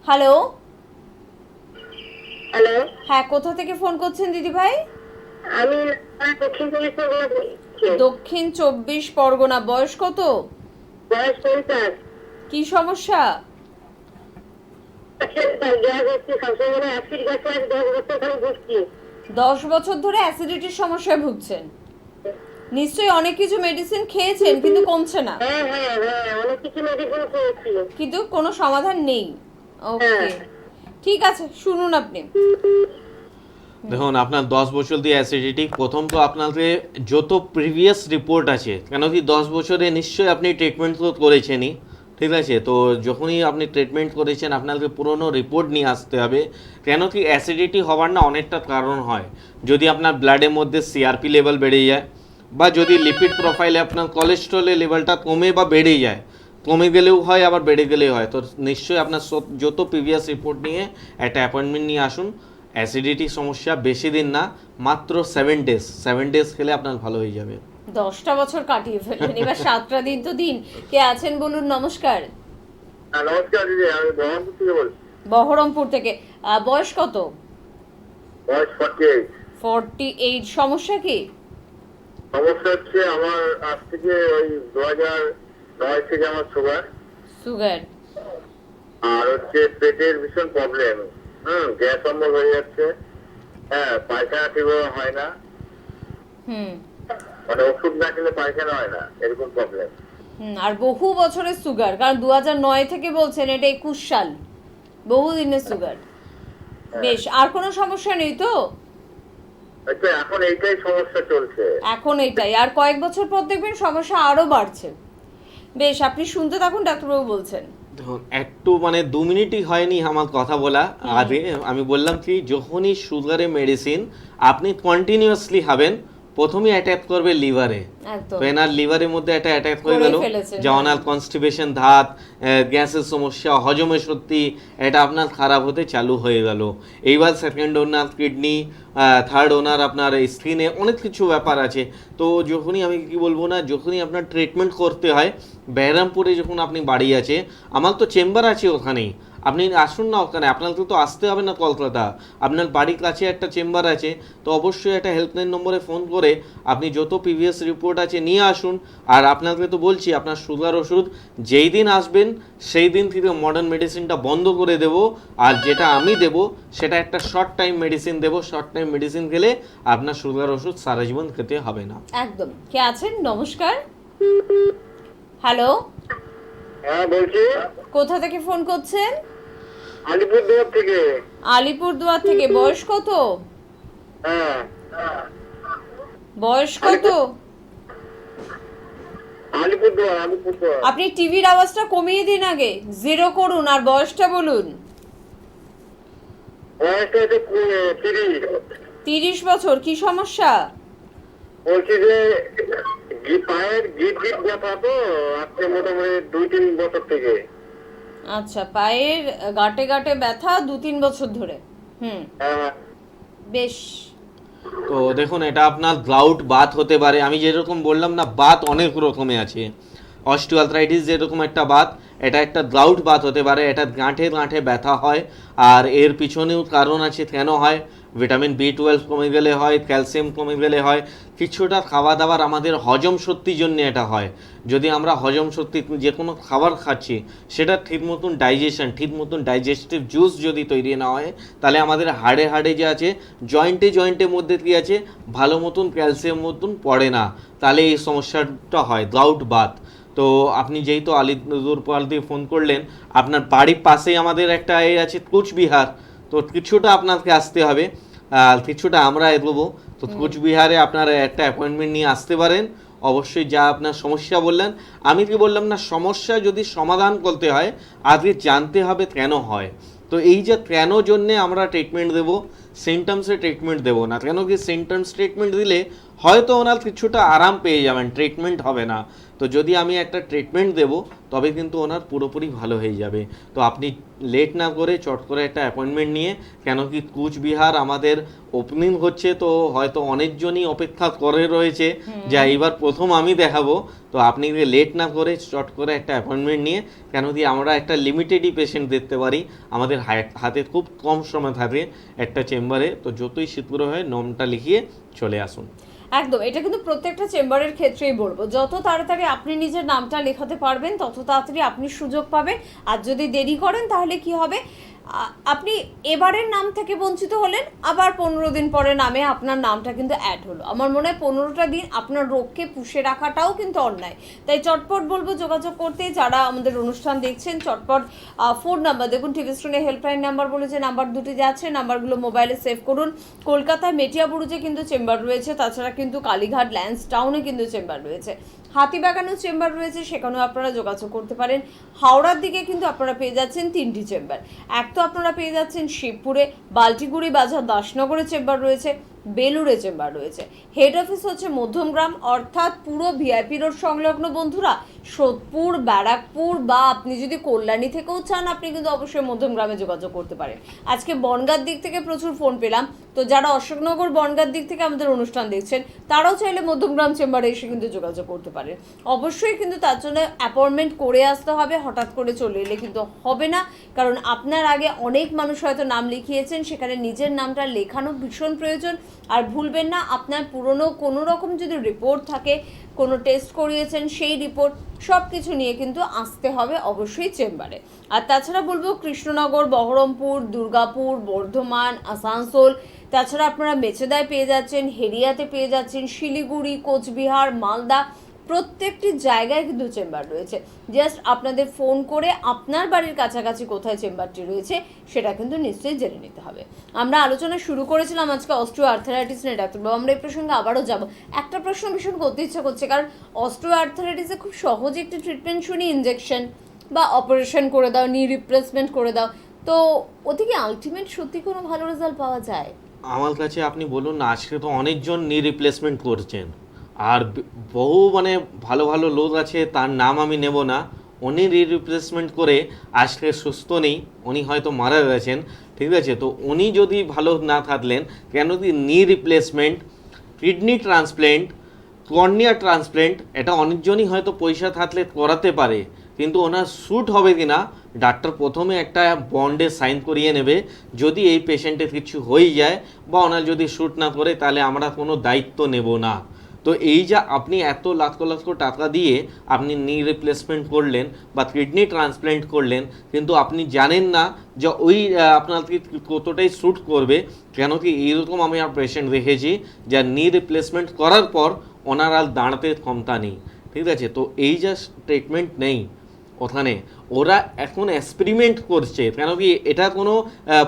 হ্যালো। হ্যালো, হ্যাঁ, কোথা থেকে ফোন করছেন দিদি ভাই? আমি দক্ষিণ চব্বিশ পরগনা বলছি। দক্ষিণ 24 পরগনা। বয়স কত? বয়স 50। কি সমস্যা? গ্যাস হচ্ছে সবসময়, মানে অ্যাসিড গ্যাস হয়, 10 বছর ধরে ভুগছি। 10 বছর ধরে অ্যাসিডিটির সমস্যায় ভুগছেন? নিশ্চয়ই অনেক কিছু মেডিসিন খেয়েছেন কিন্তু কমছে না, হ্যাঁ হ্যাঁ হ্যাঁ, অনেক কিছু মেডিসিন খেয়েছি। কিন্তু কোনো সমাধান নেই। ওকে, ঠিক আছে, শুনুন আপনি। দেখুন, আপনার 10 বছর দিয়ে অ্যাসিডিটি, প্রথম তো আপনাদের যত প্রিভিয়াস রিপোর্ট আছে, কেন কি 10 বছরে নিশ্চয়ই আপনি ট্রিটমেন্ট তো করেছেনই, ঠিক আছে? তো যখনই আপনি ট্রিটমেন্ট করেছেন আপনাকে পুরনো রিপোর্ট নিয়ে আসতে হবে। কেন কি অ্যাসিডিটি হওয়ার না অনেকটা কারণ হয়। যদি আপনার ব্লাডের মধ্যে সিআরপি লেভেল বেড়ে যায়, বা যদি লিপিড প্রোফাইলে আপনার কোলেস্ট্রলের লেভেলটা কমে বা বেড়ে যায়, কমে গেলেও হয় আবার বেড়ে গেলেও হয়, তো নিশ্চয়ই আপনার যত প্রিভিয়াস রিপোর্ট নিয়ে একটা অ্যাপয়েন্টমেন্ট নিয়ে আসুন। অ্যাসিডিটির সমস্যা বেশি দিন না, মাত্র 7 ডেজ খেলে আপনার ভালো হয়ে যাবে। 10টা বছর কাটিয়ে ফেললেন, এবার 7টা দিন তো দিন। কে আছেন বলুন? নমস্কার। নমস্কার দিদি, আমি বহরমপুর থেকে বলছি। বহরমপুর থেকে। বয়স কত? বয়স 48। 48। সমস্যা কি? সমস্যা হচ্ছে আমার আজ থেকে ওই 2009 থেকে আমার সুগার। আর হচ্ছে পেটের ভীষণ প্রবলেম। গ্যাস অম্বল হয়ে যাচ্ছে। হ্যাঁ, পায়খানা ঠিকভাবে হয় না, মানে ওষুধ না খেলে পায়খানা হয় না, এরকম প্রবলেম। আর বহু বছরের সুগার, কারণ 2009 থেকে বলছেন, এটা 21 সাল, বহু দিনের সুগার। বেশ, আর কোনো সমস্যা নেই তো? আচ্ছা, এখন এইটাই সমস্যা চলছে। এখন এইটাই, আর কয়েক বছর পর দেখবেন সমস্যা আরো বাড়ছে। বেশ, আপনি শুনতে থাকুন, ডাক্তারবাবু বলছেন। দেখুন, একটু মানে 2 মিনিটই হয়নি আমার কথা বলা। আগে আমি বললাম কি, যখনই সুগারের মেডিসিন আপনি কন্টিনিউয়াসলি খাবেন, প্রথমেই অ্যাটাক করবে লিভারে। তো এনার লিভারের মধ্যে একটা অ্যাটাক হয়ে গেল, যা ওনার কনস্টিপেশন, ধাত, গ্যাসের সমস্যা, হজমের সত্যি এটা আপনার খারাপ হতে চালু হয়ে গেল। এইবার সেকেন্ড ওনার কিডনি, থার্ড ওনার আপনার স্কিনে, অনেক কিছু ব্যাপার আছে। তো যখনই আমি কি বলবো না, যখনই আপনার ট্রিটমেন্ট করতে হয়, বেহরামপুরে যখন আপনি বাড়ি আছে, আমার তো চেম্বার আছে ওখানেই, আপনি আসুন না ওখানে, আপনাকে তো আসতে হবে না কলকাতা, আপনার বাড়ির কাছে একটা চেম্বার আছে। তো অবশ্যই একটা হেল্পলাইন নম্বরে ফোন করে আপনি যত প্রিভিয়াস রিপোর্ট আছে নিয়ে আসুন। আর আপনাকে তো বলছি, আপনার সুগার ওষুধ যেই দিন আসবেন সেই দিন থেকে মডার্ন মেডিসিনটা বন্ধ করে দেব, আর যেটা আমি দেব সেটা একটা শর্ট টাইম মেডিসিন দেব। শর্ট টাইম মেডিসিন খেলে আপনার সুগার ওষুধ সারা জীবন খেতে হবে না। একদম। কে আছেন? নমস্কার। হ্যালো। হ্যাঁ, বলছি। কোথা থেকে ফোন করছেন? আলিপুরদুয়ার থেকে। আলিপুরদুয়ার থেকে। বয়স কত? হ্যাঁ, বয়স কত? আলিপুরদুয়ার। আপনি টিভির আওয়াজটা কমিয়ে দিন, আগে 0 করুন, আর বয়সটা বলুন। বয়সটা হচ্ছে 30। 30 বছর। কি সমস্যা? বলছি যে পায়ের গিট ব্যথা, তো আজকে মোটামুটি 2-3 বছর থেকে। আচ্ছা, পায়ের গাঁটে গাঁটে ব্যথা 2-3 বছর ধরে। হ্যাঁ। বেশ, তো দেখুন, এটা আপনার গ্লাউট বাত হতে পারে। আমি যেরকম বললাম না, বাত অনেক রকমে আছে। অস্টিওআর্থ্রাইটিস যেরকম একটা বাত, এটা একটা গ্লাউট বাত হতে পারে। এটা গাঁঠে গাঁঠে ব্যথা হয়, আর এর পিছনেও কারণ আছে কেন হয়। ভিটামিন B12 কমে গেলে হয়, ক্যালসিয়াম কমে গেলে হয়, কিছুটা খাওয়া দাওয়ার আমাদের হজম শক্তির জন্য এটা হয়। যদি আমরা হজম শক্তি যে কোনো খাবার খাচ্ছি সেটা ঠিক মতন ডাইজেশন, ঠিক মতন ডাইজেস্টিভ জুস যদি তৈরি না হয়, তাহলে আমাদের হাড়ে হাড়ে যে আছে, জয়েন্টে জয়েন্টের মধ্যে কী আছে, ভালো মতন ক্যালসিয়াম মতন পড়ে না, তাহলে এই সমস্যাটা হয় গ্লাউট বাত। তো আপনি যেহেতু আলিপুরদুয়ার দিয়ে ফোন করলেন, আপনার বাড়ির পাশেই আমাদের একটা এ আছে কোচবিহার, তো কিছুটা আপনাকে আসতে হবে, কিছুটা আমরা এগোবো। তো কোচবিহারে আপনারা একটা অ্যাপয়েন্টমেন্ট নিয়ে আসতে পারেন। অবশ্যই যা আপনার সমস্যা বললেন, আমি কি বললাম না, সমস্যা যদি সমাধান করতে হয় আগে জানতে হবে কেন হয়। তো এই যে কেন জন্যে আমরা ট্রিটমেন্ট দেবো, সিমটমসে ট্রিটমেন্ট দেবো না। কেন কি সিমটমস ট্রিটমেন্ট দিলে হয়তো ওনার কিছুটা আরাম পেয়ে যাবেন, ট্রিটমেন্ট হবে না। তো যদি আমি একটা ট্রিটমেন্ট দেবো তবে কিন্তু ওনার পুরোপুরি ভালো হয়ে যাবে। তো আপনি লেট না করে চট করে একটা অ্যাপয়েন্টমেন্ট নিয়ে, কেন কি কুচবিহার আমাদের ওপেনিং হচ্ছে, তো হয়তো অনেকজনই অপেক্ষা করে রয়েছে যে এইবার প্রথম আমি দেখাবো। তো আপনি লেট না করে চট করে একটা অ্যাপয়েন্টমেন্ট নিয়ে, কেন কি আমরা একটা লিমিটেডই পেশেন্ট দেখতে পারি, আমাদের হাতে খুব কম সময় থাকে একটা চেম্বারে। তো যতই শীঘ্র হয় নামটা লিখিয়ে চলে আসুন। একদম, এটা কিন্তু প্রত্যেকটা চেম্বারের ক্ষেত্রেই বলবো, যত তাড়াতাড়ি আপনি নিজের নামটা লেখাতে পারবেন তত তাড়াতাড়ি আপনি সুযোগ পাবেন। আর যদি দেরি করেন তাহলে কি হবে, আপনি এবারের নাম থেকে বঞ্চিত হলেন, আবার 15 দিন পরে নামে আপনার নামটা কিন্তু অ্যাড হলো। আমার মনে হয় 15টা দিন আপনার রোগকে পুষে রাখাটাও কিন্তু অন্যায়। তাই চটপট বলবো যোগাযোগ করতে, যারা আমাদের অনুষ্ঠান দেখছেন চটপট ফোন নাম্বার দেখুন, টিভি স্ক্রিনে হেল্পলাইন নাম্বার বলে যে নাম্বার দুটি যাচ্ছে, নাম্বারগুলো মোবাইলে সেভ করুন। কলকাতায় মেটিয়াবুরুজে কিন্তু চেম্বার রয়েছে, তাছাড়া কিন্তু কালীঘাট ল্যান্সটাউনে কিন্তু চেম্বার রয়েছে, হাতিবাগানেও চেম্বার রয়েছে, সেখানেও আপনারা যোগাযোগ করতে পারেন। হাওড়ার দিকে কিন্তু আপনারা পেয়ে যাচ্ছেন 3টি চেম্বার। এক তো আপনারা পেয়ে যাচ্ছেন শিবপুরে, বাল্টিগুড়ি বাজার দাসনগরে চেম্বার রয়েছে, বেলুড়ে চেম্বার রয়েছে। হেড অফিস হচ্ছে মধ্যমগ্রাম, অর্থাৎ পুরো ভিআইপি রোড সংলগ্ন বন্ধুরা, সোদপুর, ব্যারাকপুর বা আপনি যদি কল্যাণী থেকেও চান আপনি কিন্তু অবশ্যই মধ্যমগ্রামে যোগাযোগ করতে পারেন। আজকে বনগাঁর দিক থেকে প্রচুর ফোন পেলাম, তো যারা অশোকনগর বনগাঁর দিক থেকে আমাদের অনুষ্ঠান দেখছেন তারাও চাইলে মধ্যমগ্রাম চেম্বারে এসে কিন্তু যোগাযোগ করতে পারেন। অবশ্যই কিন্তু তার জন্য অ্যাপয়েন্টমেন্ট করে আসতে হবে, হঠাৎ করে চলে এলে কিন্তু হবে না, কারণ আপনার আগে অনেক মানুষ হয়তো নাম লিখিয়েছেন, সেখানে নিজের নামটা লেখানো ভীষণ প্রয়োজন। আর ভুলবেন না, আপনার পুরনো কোনো রকম যদি রিপোর্ট থাকে, কোনো টেস্ট করিয়েছেন সেই রিপোর্ট সব কিছু নিয়ে কিন্তু আসতে হবে অবশ্যই চেম্বারে। আর তাছাড়া বলবো কৃষ্ণনগর, বহরমপুর, দুর্গাপুর, বর্ধমান, আসানসোল, তাছাড়া আপনারা মেচেদায় পেয়ে যাচ্ছেন, হেরিয়াতে পেয়ে যাচ্ছেন, শিলিগুড়ি, কোচবিহার, মালদা, প্রত্যেকটি জায়গায় কিন্তু চেম্বার রয়েছে। জাস্ট আপনাদের ফোন করে আপনার বাড়ির কাছাকাছি কোথায় চেম্বারটি রয়েছে সেটা কিন্তু নিশ্চয়ই জেনে নিতে হবে। আমরা আলোচনা শুরু করেছিলাম আজকে অস্টিওআর্থ্রাইটিস নিয়ে ডাক্তারবাবু, আমরা এই প্রসঙ্গে আবারও যাব। একটা প্রশ্ন ভীষণ করতে ইচ্ছা করছে, কারণ অস্টিওআর্থ্রাইটিসে খুব সহজ একটি ট্রিটমেন্ট শুনি, ইনজেকশন বা অপারেশন করে দাও, নি রিপ্লেসমেন্ট করে দাও, তো ওদিকে আলটিমেট সত্যি কোনো ভালো রেজাল্ট পাওয়া যায়? আমার কাছে আপনি বলুন না, আজকে তো অনেকজন নি রিপ্লেসমেন্ট করছেন, আর বহু মানে ভালো ভালো লোক আছে, তার নাম আমি নেব না, উনি রি রিপ্লেসমেন্ট করে আজকে সুস্থ নেই, উনি হয়তো মারা গেছেন, ঠিক আছে। তো উনি যদি ভালো না থাকলেন, কেন কি নি replacement, kidney transplant, cornea transplant, এটা অনেকজনই হয়তো পয়সা থাকলে করাতে পারে, কিন্তু ওনার শ্যুট হবে কি না ডাক্তার প্রথমে একটা বন্ডে সাইন করিয়ে নেবে। যদি এই পেশেন্টের কিছু হয়ে যায় বা ওনার যদি শ্যুট না করে, তাহলে আমরা কোনো দায়িত্ব নেব না। তো এই যে আপনি এত লাখ লাখ টাকা দিয়ে আপনি নি রিপ্লেসমেন্ট করলেন বা কিডনি ট্রান্সপ্ল্যান্ট করলেন, কিন্তু আপনি জানেন না যে ওই আপনাকে কতটাই শ্যুট করবে। কেন কি এইরকম আমি আর পেশেন্ট দেখেছি যা নি রিপ্লেসমেন্ট করার পর ওনার আর দাঁড়াতে ক্ষমতা নেই, ঠিক আছে। তো এই যা ট্রিটমেন্ট নেই ওখানে, ওরা এখন এক্সপেরিমেন্ট করছে, কেন কি এটা কোনো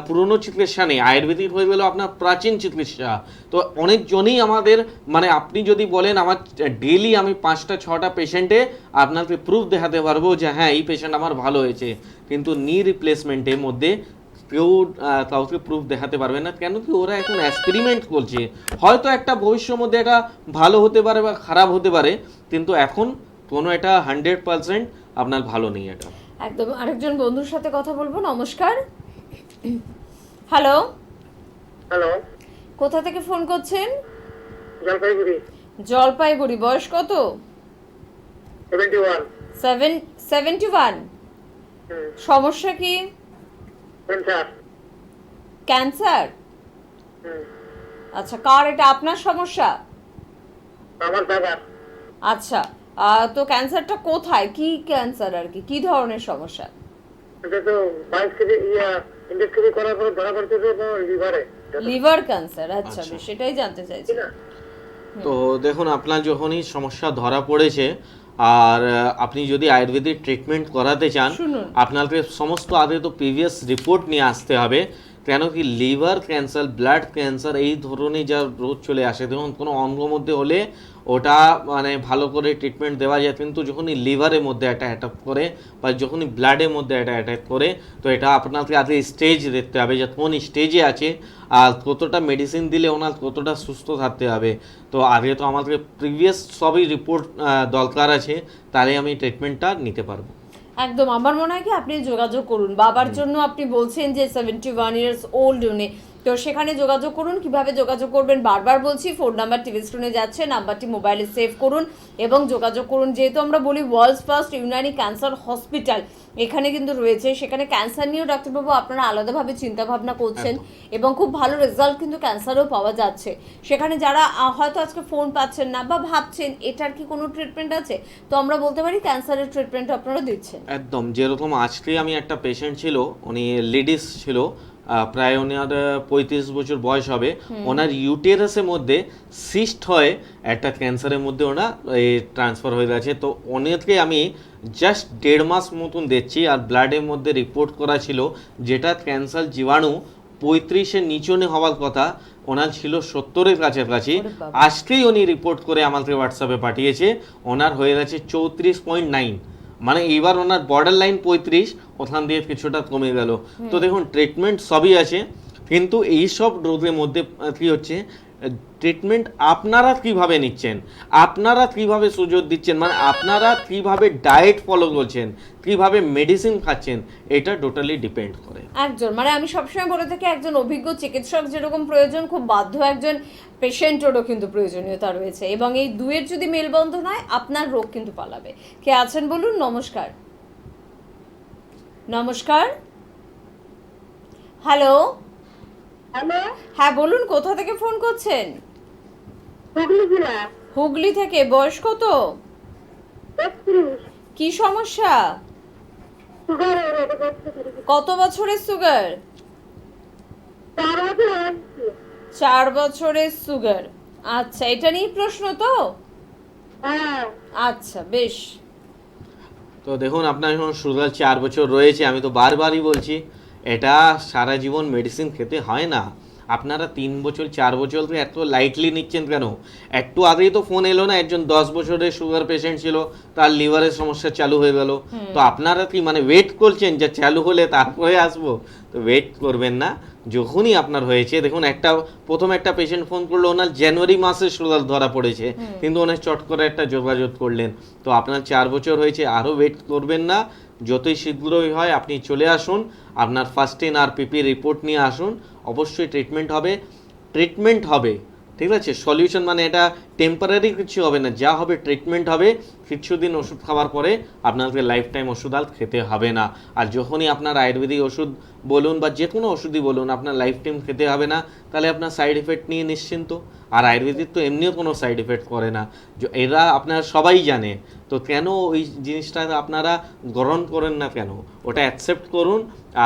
পুরনো চিকিৎসা নেই, আয়ুর্বেদিক হয়ে গেল আপনার প্রাচীন চিকিৎসা। তো অনেকজনই আমাদের মানে আপনি যদি বলেন আমার ডেলি আমি 5টা 6টা পেশেন্টে আপনাকে প্রুফ দেখাতে পারবো যে হ্যাঁ এই পেশেন্ট আমার ভালো হয়েছে, কিন্তু নি রিপ্লেসমেন্টের মধ্যে কেউ কাউকে প্রুফ দেখাতে পারবে না। কেন কি ওরা এখন এক্সপেরিমেন্ট করছে, হয়তো একটা ভবিষ্যতের মধ্যে এটা ভালো হতে পারে বা খারাপ হতে পারে, কিন্তু এখন কোনো এটা 100% আপনার ভালো নেই এটা। একদম। আরেকজন বন্ধুর সাথে কথা বলবো। নমস্কার। হ্যালো, হ্যালো, কোথা থেকে ফোন করছেন? জলপাইগুড়ি। জলপাইগুড়ি। বয়স কত? 71। 71। সমস্যা কি? ক্যান্সার। ক্যান্সার? আচ্ছা, কার এটা? আপনার সমস্যা? আমার দাদা। আচ্ছা, তো ক্যান্সারটা কোথায়? কি ক্যান্সার আর কি? কি ধরনের সমস্যা? এটা তো বায়োপসি ইন্ডোস্কোপি করার পর ধরা পড়ছে তো লিভারে। Liver cancer. আচ্ছা, আচ্ছা। সেটাই জানতে চাইছি। তো দেখুন, আপনার যখনই সমস্যা ধরা পড়েছে আর আপনি যদি আয়ুর্বেদিক ট্রিটমেন্ট করাতে চান, শুনুন। আপনাকে সমস্ত আগে তো প্রিভিয়াস রিপোর্ট নিয়ে আসতে হবে। কেন কি লিভার ক্যান্সার, ব্লাড ক্যান্সার এই ধরনের যা রোগ চলে আসে, দেখুন কোনো অঙ্গ মধ্যে হলে ওটা মানে ভালো করে ট্রিটমেন্ট দেওয়া যায়, কিন্তু যখনই লিভারের মধ্যে একটা অ্যাটাক করে বা যখনই ব্লাডের মধ্যে একটা অ্যাটাক করে, তো এটা আপনাকে আগে স্টেজ দেখতে হবে যে কোন স্টেজে আছে আর কতটা মেডিসিন দিলে ওনার কতটা সুস্থ থাকতে হবে। তো আগে তো আমাদের প্রিভিয়াস সবই রিপোর্ট দরকার আছে, তাহলে আমি ট্রিটমেন্টটা নিতে পারবো। একদম, আমার মনে হয় কি আপনি যোগাযোগ করুন। বাবার জন্য আপনি বলছেন যে 71 ইয়ার্স ওল্ড উনি, তো সেখানে যোগাযোগ করুন। কিভাবে যোগাযোগ করবেন বারবার বলছি, ফোন নাম্বার টিভি স্ক্রিনে যাচ্ছে, নাম্বারটি মোবাইলে সেভ করুন এবং যোগাযোগ করুন। যেহেতু আমরা বলি ওয়ার্ল্ডস ফার্স্ট ইউনানি ক্যান্সার হসপিটাল এখানে কিন্তু রয়েছে, সেখানে ক্যান্সার নিয়েও ডাক্তারবাবু আপনারা আলাদাভাবে চিন্তা ভাবনা করছেন এবং খুব ভালো রেজাল্ট কিন্তু ক্যান্সারও পাওয়া যাচ্ছে। সেখানে যারা হয়তো আজকে ফোন পাচ্ছেন না বা ভাবছেন এটার কি কোনো ট্রিটমেন্ট আছে, তো আমরা বলতে পারি ক্যান্সারের ট্রিটমেন্ট আপনারা দিচ্ছেন। একদম, যেরকম আজকে আমি একটা পেশেন্ট ছিল, উনি লেডিস ছিল, প্রায় ওনার 35 বছর বয়স হবে। ওনার ইউটেরাসের মধ্যে সিস্ট হয়ে একটা ক্যান্সারের মধ্যে ওনার ট্রান্সফার হয়ে গেছে। তো ওনাকে আমি জাস্ট 1.5 মাস মতন দিচ্ছি, আর ব্লাডের মধ্যে রিপোর্ট করা ছিল যেটা ক্যান্সার জীবাণু 35-এর নিচনে হওয়ার কথা, ওনার ছিল 70-এর কাছাকাছি। আজকেই উনি রিপোর্ট করে আমাকে হোয়াটসঅ্যাপে পাঠিয়েছে, ওনার হয়ে গেছে 34.9, মানে এইবার ওনার বর্ডার লাইন 35, ওখান দিয়ে কিছুটা কমে গেল। তো দেখুন ট্রিটমেন্ট সবই আছে, কিন্তু এই সব রোগের মধ্যে কি হচ্ছে, ট্রিটমেন্ট আপনারা কিভাবে নিচ্ছেন, আপনারা কিভাবে সুযোগ দিচ্ছেন, মানে আপনারা কিভাবে ডায়েট ফলো করছেন, কিভাবে মেডিসিন খাচ্ছেন, এটা টোটালি ডিপেন্ড করে। একজন, মানে আমি সবসময় বলে থাকি একজন অভিজ্ঞ চিকিৎসক যেরকম প্রয়োজন, খুব বাধ্য একজন পেশেন্টেরও কিন্তু প্রয়োজনীয়তা রয়েছে, এবং এই দুয়ের যদি মেলবন্ধন হয় আপনার রোগ কিন্তু পালাবে। কে আছেন বলুন? নমস্কার। নমস্কার। হ্যালো। হ্যালো, হ্যাঁ বলুন, কোথা থেকে ফোন করছেন? হুগলি জেলা। হুগলি থেকে। বয়স কত? 31। কি সমস্যা? সুগার কত বছরের সুগার? 4 বছর হয়েছে। 4 বছরের সুগার। আচ্ছা, এটা নিয়ে প্রশ্ন তো? হ্যাঁ। আচ্ছা, বেশ। তো দেখুন, আপনার এখন সুগার 4 বছর রয়েছে, আমি তো বারবারই বলছি এটা সারা জীবন মেডিসিন খেতে হয় না। আপনারা 3 বছর 4 বছর এত লাইটলি নিচ্ছেন কেন? একটু আগেই তো ফোন এলো না, একজন 10 বছরের সুগার পেশেন্ট ছিল, তার লিভারের সমস্যা চালু হয়ে গেল। তো আপনারা কি মানে ওয়েট করছেন যে চালু হলে তারপরে আসবো? তো ওয়েট করবেন না, যখনই আপনার হয়েছে। দেখুন, প্রথম একটা পেশেন্ট ফোন করলো, ওনার জানুয়ারি মাসে সুগার ধরা পড়েছে, কিন্তু ওনার চট করে একটা যোগাযোগ করলেন। তো আপনার 4 বছর হয়েছে, আরও ওয়েট করবেন না, যতই শীঘ্রই হয় আপনি চলে আসুন, আপনার ফার্স্ট আর পিপি রিপোর্ট নিয়ে আসুন, অবশ্যই ট্রিটমেন্ট হবে, ঠিক আছে? সলিউশন মানে এটা টেম্পোরারি কিছু হবে না, যা হবে ট্রিটমেন্ট হবে। কিছুদিন ওষুধ খাওয়ার পরে আপনাকে লাইফ টাইম ওষুধ আর খেতে হবে না। আর যখনই আপনার আয়ুর্বেদিক ওষুধ বলুন বা যে কোনো ওষুধই বলুন আপনার লাইফ টাইম খেতে হবে না, তাহলে আপনার সাইড এফেক্ট নিয়ে নিশ্চিন্ত। আর আয়ুর্বেদিক তো এমনিও কোনো সাইড এফেক্ট করে না, এরা আপনারা সবাই জানে। তো কেন ওই জিনিসটা আপনারা গ্রহণ করেন না কেন? ওটা অ্যাকসেপ্ট করুন,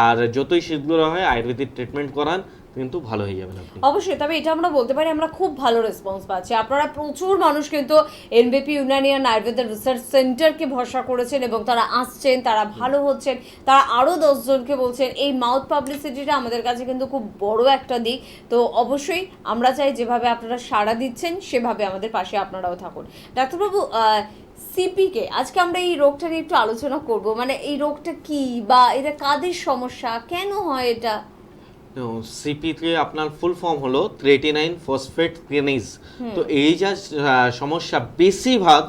আর যতই শীঘ্র হয় আয়ুর্বেদিক ট্রিটমেন্ট করান, কিন্তু ভালো হয়ে যাবেন আপনি। অবশ্যই, তবে এটা আমরা বলতে পারি আমরা খুব ভালো রেসপন্স পাচ্ছি। আপনারা প্রচুর মানুষ কিন্তু এনবিপি ইউনানিয়ান আয়ুর্বেদ রিসার্চ সেন্টারকে ভরসা করেছেন এবং তারা আসছেন, তারা ভালো হচ্ছেন, তারা আরও 10 জনকে বলছেন। এই মাউথ পাবলিসিটিটা আমাদের কাছে কিন্তু খুব বড় একটা দিক। তো অবশ্যই আমরা চাই যেভাবে আপনারা সাড়া দিচ্ছেন সেভাবে আমাদের পাশে আপনারাও থাকুন। ডাক্তারবাবু, সিপিকে আজকে আমরা এই রোগটা নিয়ে একটু আলোচনা করব। মানে এই রোগটা কি, বা এটা কাদের সমস্যা, কেন হয় এটা? সিপিতে আপনার ফুল ফর্ম হলো ক্রিয়েটিনাইন ফসফেট কিনেজ। তো এই যা সমস্যা বেশিরভাগ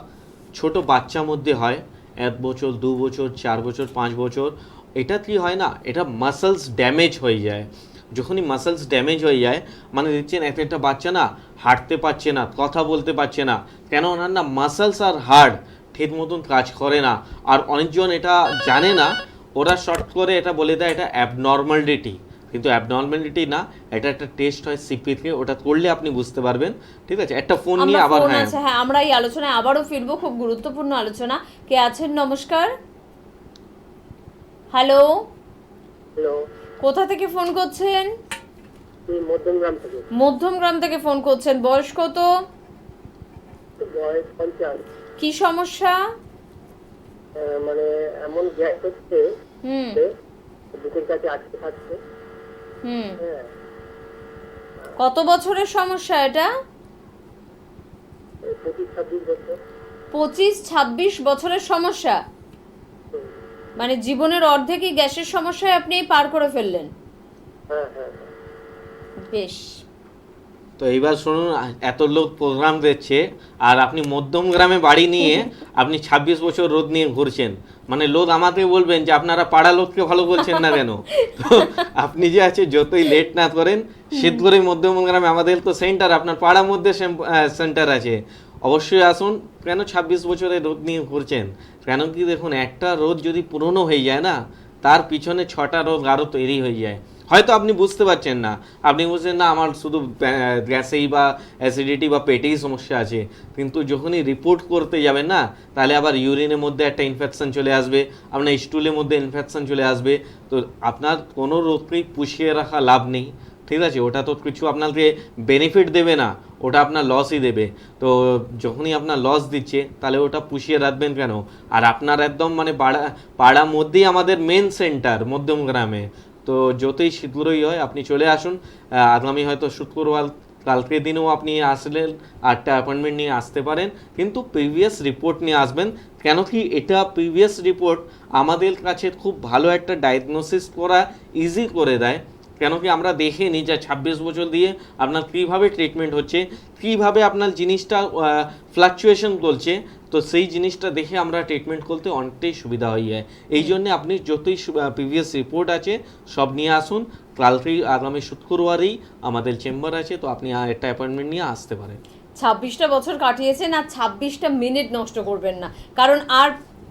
ছোট বাচ্চার মধ্যে হয়, 1 বছর 2 বছর 4 বছর 5 বছর। এটা কি হয় না, এটা মাসলস ড্যামেজ হয়ে যায়। যখনই মাসেলস ড্যামেজ হয়ে যায়, মানে দেখছেন একটা বাচ্চা না হাঁটতে পারছে না, কথা বলতে পারছে না, কেন ওনার না মাসেলস আর হার্ট ঠিক মতন কাজ করে না। আর অনেকজন এটা জানে না, ওরা শর্ট করে এটা বলে দেয় এটা অ্যাবনর্মালিটি, কিন্তু অ্যাবনর্মালিটি না, এটা একটা টেস্ট হয় সিপিতে, ওটা করলে আপনি বুঝতে পারবেন। ঠিক আছে, একটা ফোন নিয়ে আবার হ্যাঁ আমরা এই আলোচনায় আবারও ফিরবো, খুব গুরুত্বপূর্ণ আলোচনা। কে আছেন? নমস্কার। হ্যালো, হ্যালো, কোথা থেকে ফোন করছেন? মধ্যমগ্রাম থেকে। মধ্যমগ্রাম থেকে ফোন করছেন, বয়স কত? বয়স 50। কি সমস্যা? মানে এমন গ্যাস হচ্ছে হুম বুকের কাছে আটকে থাকছে। হুম হ্যাঁ, কত বছরের সমস্যা এটা? 25-26 বছর। 25-26 বছরের সমস্যা, মানে জীবনের অর্ধেকই গ্যাসের সমস্যায় আপনি পার করে ফেললেন। হ্যাঁ হ্যাঁ। বেশ, তো এইবার শুনুন, এত লোক প্রোগ্রাম দিচ্ছে আর আপনি মধ্যম গ্রামে বাড়ি নিয়ে আপনি 26 বছর রোদ নিয়ে ঘুরছেন, মানে লোক আমাকে বলবেন যে আপনারা পাড়া লোককে ভালো বলছেন না কেন। তো আপনি যে আছে যতই লেট না করেন, শীতগড়ি মধ্যম গ্রামে আমাদের তো সেন্টার, আপনার পাড়ার মধ্যে সেন্টার আছে, অবশ্যই আসুন। কেন 26 বছরে রোদ নিয়ে ঘুরছেন? কেন কি দেখুন, একটা রোদ যদি পুরনো হয়ে যায় না, তার পিছনে 6টা রোগ আরও তৈরি হয়ে যায়। হয়তো আপনি বুঝতে পারছেন না, আপনি বুঝছেন না আমার শুধু গ্যাসেই বা অ্যাসিডিটি বা পেটেই সমস্যা আছে, কিন্তু যখনই রিপোর্ট করতে যাবেন না, তাহলে আবার ইউরিনের মধ্যে একটা ইনফেকশন চলে আসবে, আপনার স্টুলের মধ্যে ইনফেকশন চলে আসবে। তো আপনার কোনো রোগকেই পুষিয়ে রাখা লাভ নেই, ঠিক আছে? ওটা তো কিছু আপনাকে বেনিফিট দেবে না, ওটা আপনার লসই দেবে। তো যখনই আপনার লস দিচ্ছে, তাহলে ওটা পুষিয়ে রাখবেন কেন? আর আপনার একদম মানে পাড়ার মধ্যেই আমাদের মেন সেন্টার মধ্যম গ্রামে। তো যতই শীঘ্রই হয় আপনি চলে আসুন। আগামী হয়তো শুক্রবার, কালকের দিনেও আপনি আসলেন, 8টা অ্যাপয়েন্টমেন্ট নিয়ে আসতে পারেন, কিন্তু প্রিভিয়াস রিপোর্ট নিয়ে আসবেন। কেন কি এটা প্রিভিয়াস রিপোর্ট আমাদের কাছে খুব ভালো একটা ডায়াগনোসিস করা ইজি করে দেয়। কেন কি আমরা দেখে নিই যে 26 বছর দিয়ে আপনার কীভাবে ট্রিটমেন্ট হচ্ছে, কীভাবে আপনার জিনিসটা ফ্লাকচুয়েশন চলছে, তো সেই জিনিসটা দেখে আমরা ট্রিটমেন্ট করতে অনেকটাই সুবিধা হয়ে যায়। এই জন্যে আপনি যতই প্রিভিয়াস রিপোর্ট আছে সব নিয়ে আসুন। কালকেই আগামী শুক্রবারেই আমাদের চেম্বার আছে, তো আপনি একটা অ্যাপয়েন্টমেন্ট নিয়ে আসতে পারেন। 26টা বছর কাটিয়েছেন আর 26টা মিনিট নষ্ট করবেন না, কারণ আর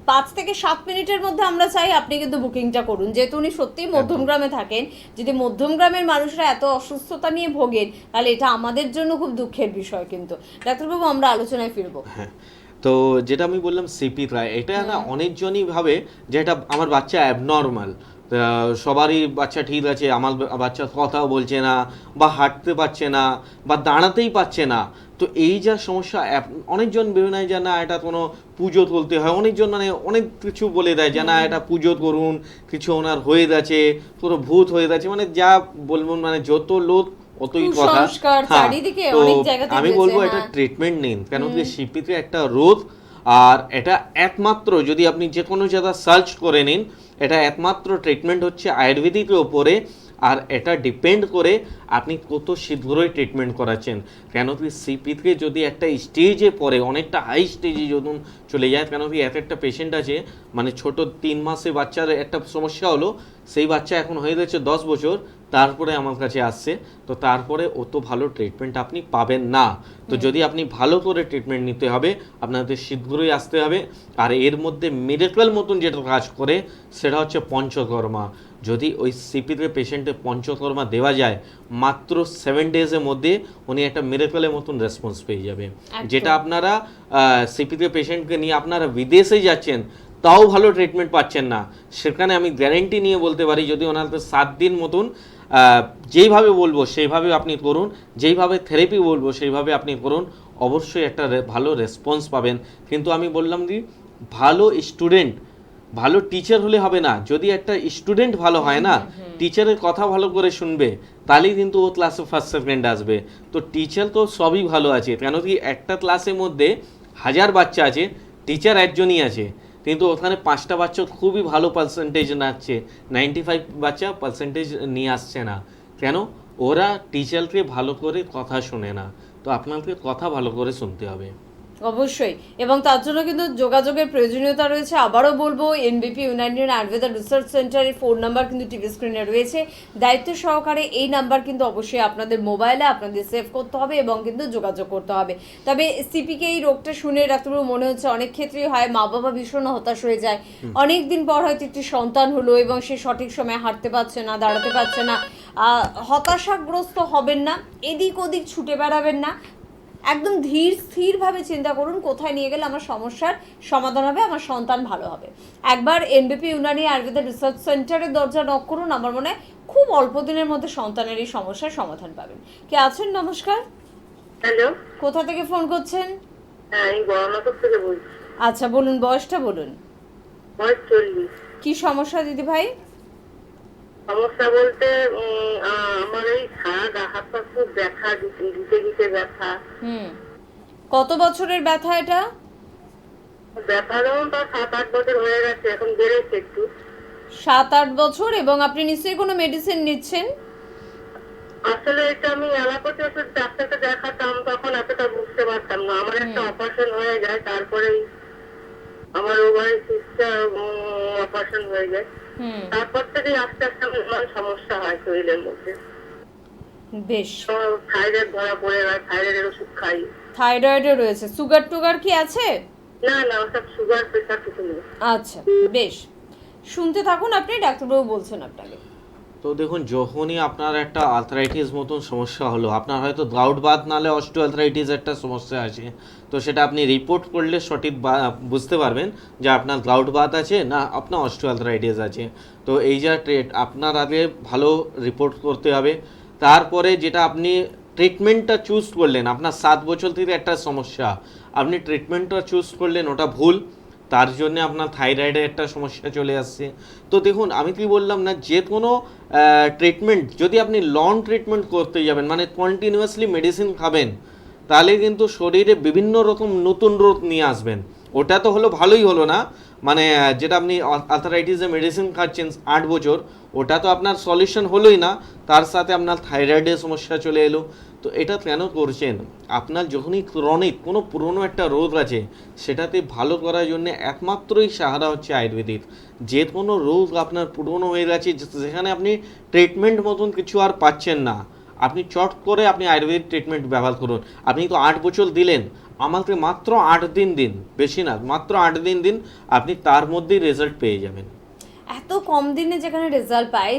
5 থেকে 7 মিনিটের মধ্যে আমরা চাই আপনি কিন্তু বুকিংটা করুন, যেহেতু উনি সত্যিই মধ্যমগ্রামে থাকেন। যদি মধ্যমগ্রামের মানুষরা এত অসুস্থতা নিয়ে ভোগেন, তাহলে এটা আমাদের জন্য খুব দুঃখের বিষয়। কিন্তু ডাক্তারবাবু, আমরা আলোচনায় ফিরবো। হ্যাঁ, তো যেটা আমি বললাম সিপি ট্রাই, এটা না অনেকজনই ভাবে যে এটা আমার বাচ্চা অ্যাবনর্মাল, সবারই বাচ্চা ঠিক আছে, আমার বাচ্চা কথাও বলছে না, বা হাঁটতে পারছে না, বা দাঁড়াতেই পারছে না। তো এই যা সমস্যা, অনেকজন বিভিন্ন যে না এটা কোনো পুজো তুলতে হয়, অনেকজন মানে অনেক কিছু বলে দেয় যে না এটা পুজো করুন, কিছু ওনার হয়ে গেছে, কোনো ভূত হয়ে গেছে, মানে যা বলবো, মানে যত লোক অতই কথা। চারিদিকে তো অনেক জায়গাতে আমি বলবো এটা ট্রিটমেন্ট নিন, কেন কি সিপিতে একটা রোগ, আর এটা একমাত্র যদি আপনি যে কোনো জায়গা সার্চ করে নিন, এটা একমাত্র ট্রিটমেন্ট হচ্ছে আয়ুর্বেদিকের ওপরে। আর এটা ডিপেন্ড করে আপনি কত শীঘ্রই ট্রিটমেন্ট করাচ্ছেন। কেন কি সিপিতে যদি একটা স্টেজে পড়ে, অনেকটা হাই স্টেজে যখন চলে যায়, কেন কি একটা পেশেন্ট আছে, মানে ছোট 3 মাসে বাচ্চার একটা সমস্যা হলো, সেই বাচ্চা এখন হয়ে গেছে 10 বছর, তারপরে আমার কাছে আসছে, তো তারপরে অত ভালো ট্রিটমেন্ট আপনি পাবেন না। তো যদি আপনি ভালো করে ট্রিটমেন্ট নিতে হবে, আপনাদের শীঘ্রই আসতে হবে। আর এর মধ্যে মিরাকল মতন যেটা কাজ করে সেটা হচ্ছে পঞ্চকর্মা। যদি ওই সিপিতে পেশেন্টে পঞ্চকর্মা দেওয়া যায়, মাত্র 7 ডেজের মধ্যে উনি একটা মিরাকলের মতন রেসপন্স পেয়ে যাবে। যেটা আপনারা সিপিতে পেশেন্টকে নিয়ে আপনারা বিদেশে যাচ্ছেন, তাও ভালো ট্রিটমেন্ট পাচ্ছেন না, সেখানে আমি গ্যারেন্টি নিয়ে বলতে পারি যদি ওনাদের 7 দিন মতন যেইভাবে বলবো সেইভাবে আপনি করুন, যেইভাবে থেরাপি বলবো সেইভাবে আপনি করুন, অবশ্যই একটা ভালো রেসপন্স পাবেন। কিন্তু আমি বললাম কি, ভালো স্টুডেন্ট, ভালো টিচার হলে হবে না, যদি একটা স্টুডেন্ট ভালো হয় না, টিচারের কথা ভালো করে শুনবে, তাহলেই কিন্তু ও ক্লাসে ফার্স্ট সেকেন্ড আসবে। তো টিচার তো সবই ভালো আছে, কেন কি একটা ক্লাসের মধ্যে 1000 বাচ্চা আছে, টিচার একজনই আছে, কিন্তু ওখানে 5টা বাচ্চা খুবই ভালো পার্সেন্টেজ নাচ্ছে, 95 বাচ্চা পার্সেন্টেজ নিয়ে আসছে না। কেন? ওরা টিচারকে ভালো করে কথা শোনে না। তো আপনাকে কথা ভালো করে শুনতে হবে। অবশ্যই, এবং তার জন্য কিন্তু যোগাযোগের প্রয়োজনীয়তা রয়েছে। আবারও বলবো, এনবিপি ইউনাইটেড আয়ুর্বেদা রিসার্চ সেন্টারের ফোন নাম্বার কিন্তু টিভি স্ক্রিনে রয়েছে। দায়িত্ব সহকারে এই নাম্বার কিন্তু অবশ্যই আপনাদের মোবাইলে আপনাদের সেভ করতে হবে এবং কিন্তু যোগাযোগ করতে হবে। তবে সিপিকে এই রোগটা শুনে ডাক্তারবাবু মনে হচ্ছে অনেক ক্ষেত্রেই হয় মা বাবা ভীষণ হতাশ হয়ে যায়। অনেক দিন পর হয়তো একটি সন্তান হলো এবং সে সঠিক সময়ে হাঁটতে পারছে না, দাঁড়াতে পারছে না। হতাশাগ্রস্ত হবেন না, এদিক ওদিক ছুটে বেড়াবেন না, একদম ধীর স্থিরভাবে চিন্তা করুন কোথায় নিয়ে গেলে আমার সমস্যার সমাধান হবে, আমার সন্তান ভালো হবে। একবার এনবিপি ইউনানি আয়ুর্বেদা রিসার্চ সেন্টারের দরজা নক করুন, আমার মনে হয় খুব অল্প দিনের মধ্যে সন্তানের এই সমস্যার সমাধান পাবেন। কে আছেন? নমস্কার। হ্যালো, কোথা থেকে ফোন করছেন? আমি গণনাথক থেকে বলছি। আচ্ছা বলুন, বয়সটা বলুন। বয়স 40। কি সমস্যা দিদি ভাই? সমস্যা বলতে আমার এই সারা গা হাত পা খুব ব্যথা, দিতে ব্যথা। কত বছরের ব্যথা এটা? ব্যথা যেমন তার 7-8 বছর হয়ে গেছে, এখন বেড়েছে একটু। 7-8 বছর, এবং আপনি নিশ্চয়ই কোনো মেডিসিন নিচ্ছেন? আসলে এটা আমি এলাকাতে ওষুধ ডাক্তারকে দেখাতাম, তখন এতটা বুঝতে পারতাম না। আমার একটা অপারেশন হয়ে যায়, তারপরেই আমার ওভারি সিস্টার অপারেশন হয়ে যায়। তারপর থেকে আস্তে আস্তে আমার সমস্যা হয় শরীরের মধ্যে। বেশ। থাইরয়েড ধরা পড়ে যায়, থাইরয়েডের ওষুধ খাই। থাইরয়েডও রয়েছে। সুগার টুগার কি আছে? না না, ওসব সুগার প্রেশার কিছু নেই। আচ্ছা বেশ, শুনতে থাকুন, আপনি ডাক্তারবাবু বলছেন আপনাকে। তো দেখুন, যখনই আপনার একটা আর্থ্রাইটিস মতন সমস্যা হলো, আপনার হয়তো গাউট বাত নালে অস্টিও আর্থ্রাইটিস একটা সমস্যা আছে, তো সেটা আপনি রিপোর্ট করলে সঠিক বুঝতে পারবেন যে আপনার গাউট বাত আছে না আপনার অস্টিও আর্থ্রাইটিস আছে। তো এই যা আপনার আগে ভালো রিপোর্ট করতে হবে। তারপরে যেটা আপনি ট্রিটমেন্টটা চুজ করলেন, আপনার 7 বছর থেকে একটা সমস্যা, আপনি ট্রিটমেন্টটা চুজ করলেন ওটা ভুল, তার জন্য আপনার থাইরয়েডের একটা সমস্যা চলে আসছে। তো দেখুন, আমি কি বললাম না, যে কোনো ট্রিটমেন্ট যদি আপনি লং ট্রিটমেন্ট করতে যাবেন, মানে কন্টিনিউয়াসলি মেডিসিন খাবেন, তাহলে কিন্তু শরীরে বিভিন্ন রকম নতুন রোগ নিয়ে আসবেন। ওটা তো হলো ভালোই হলো না, মানে যেটা আপনি আর্থারাইটিসে মেডিসিন খাচ্ছেন 8 বছর, ওটা তো আপনার সলিউশন হলোই না, তার সাথে আপনার থাইরয়েডের সমস্যা চলে এলো। তো এটা কেন করছেন? আপনার যখনই ক্রনিক কোনো পুরনো একটা রোগ আছে, সেটাতে ভালো করার জন্য একমাত্রই সাহারা হচ্ছে আয়ুর্বেদিক। যে কোনো রোগ আপনার পুরনো হয়ে গেছে, যেখানে আপনি ট্রিটমেন্ট মতন কিছু আর পাচ্ছেন না, আপনি চট করে আপনি আয়ুর্বেদিক ট্রিটমেন্ট ব্যবহার করুন। আপনি তো 8 বছর দিলেন, আমাকে মাত্র 8 দিন দিন, বেশি না, মাত্র 8 দিন দিন, আপনি তার মধ্যেই রেজাল্ট পেয়ে যাবেন। এত কম দিনে যেখানে রেজাল্ট পাই,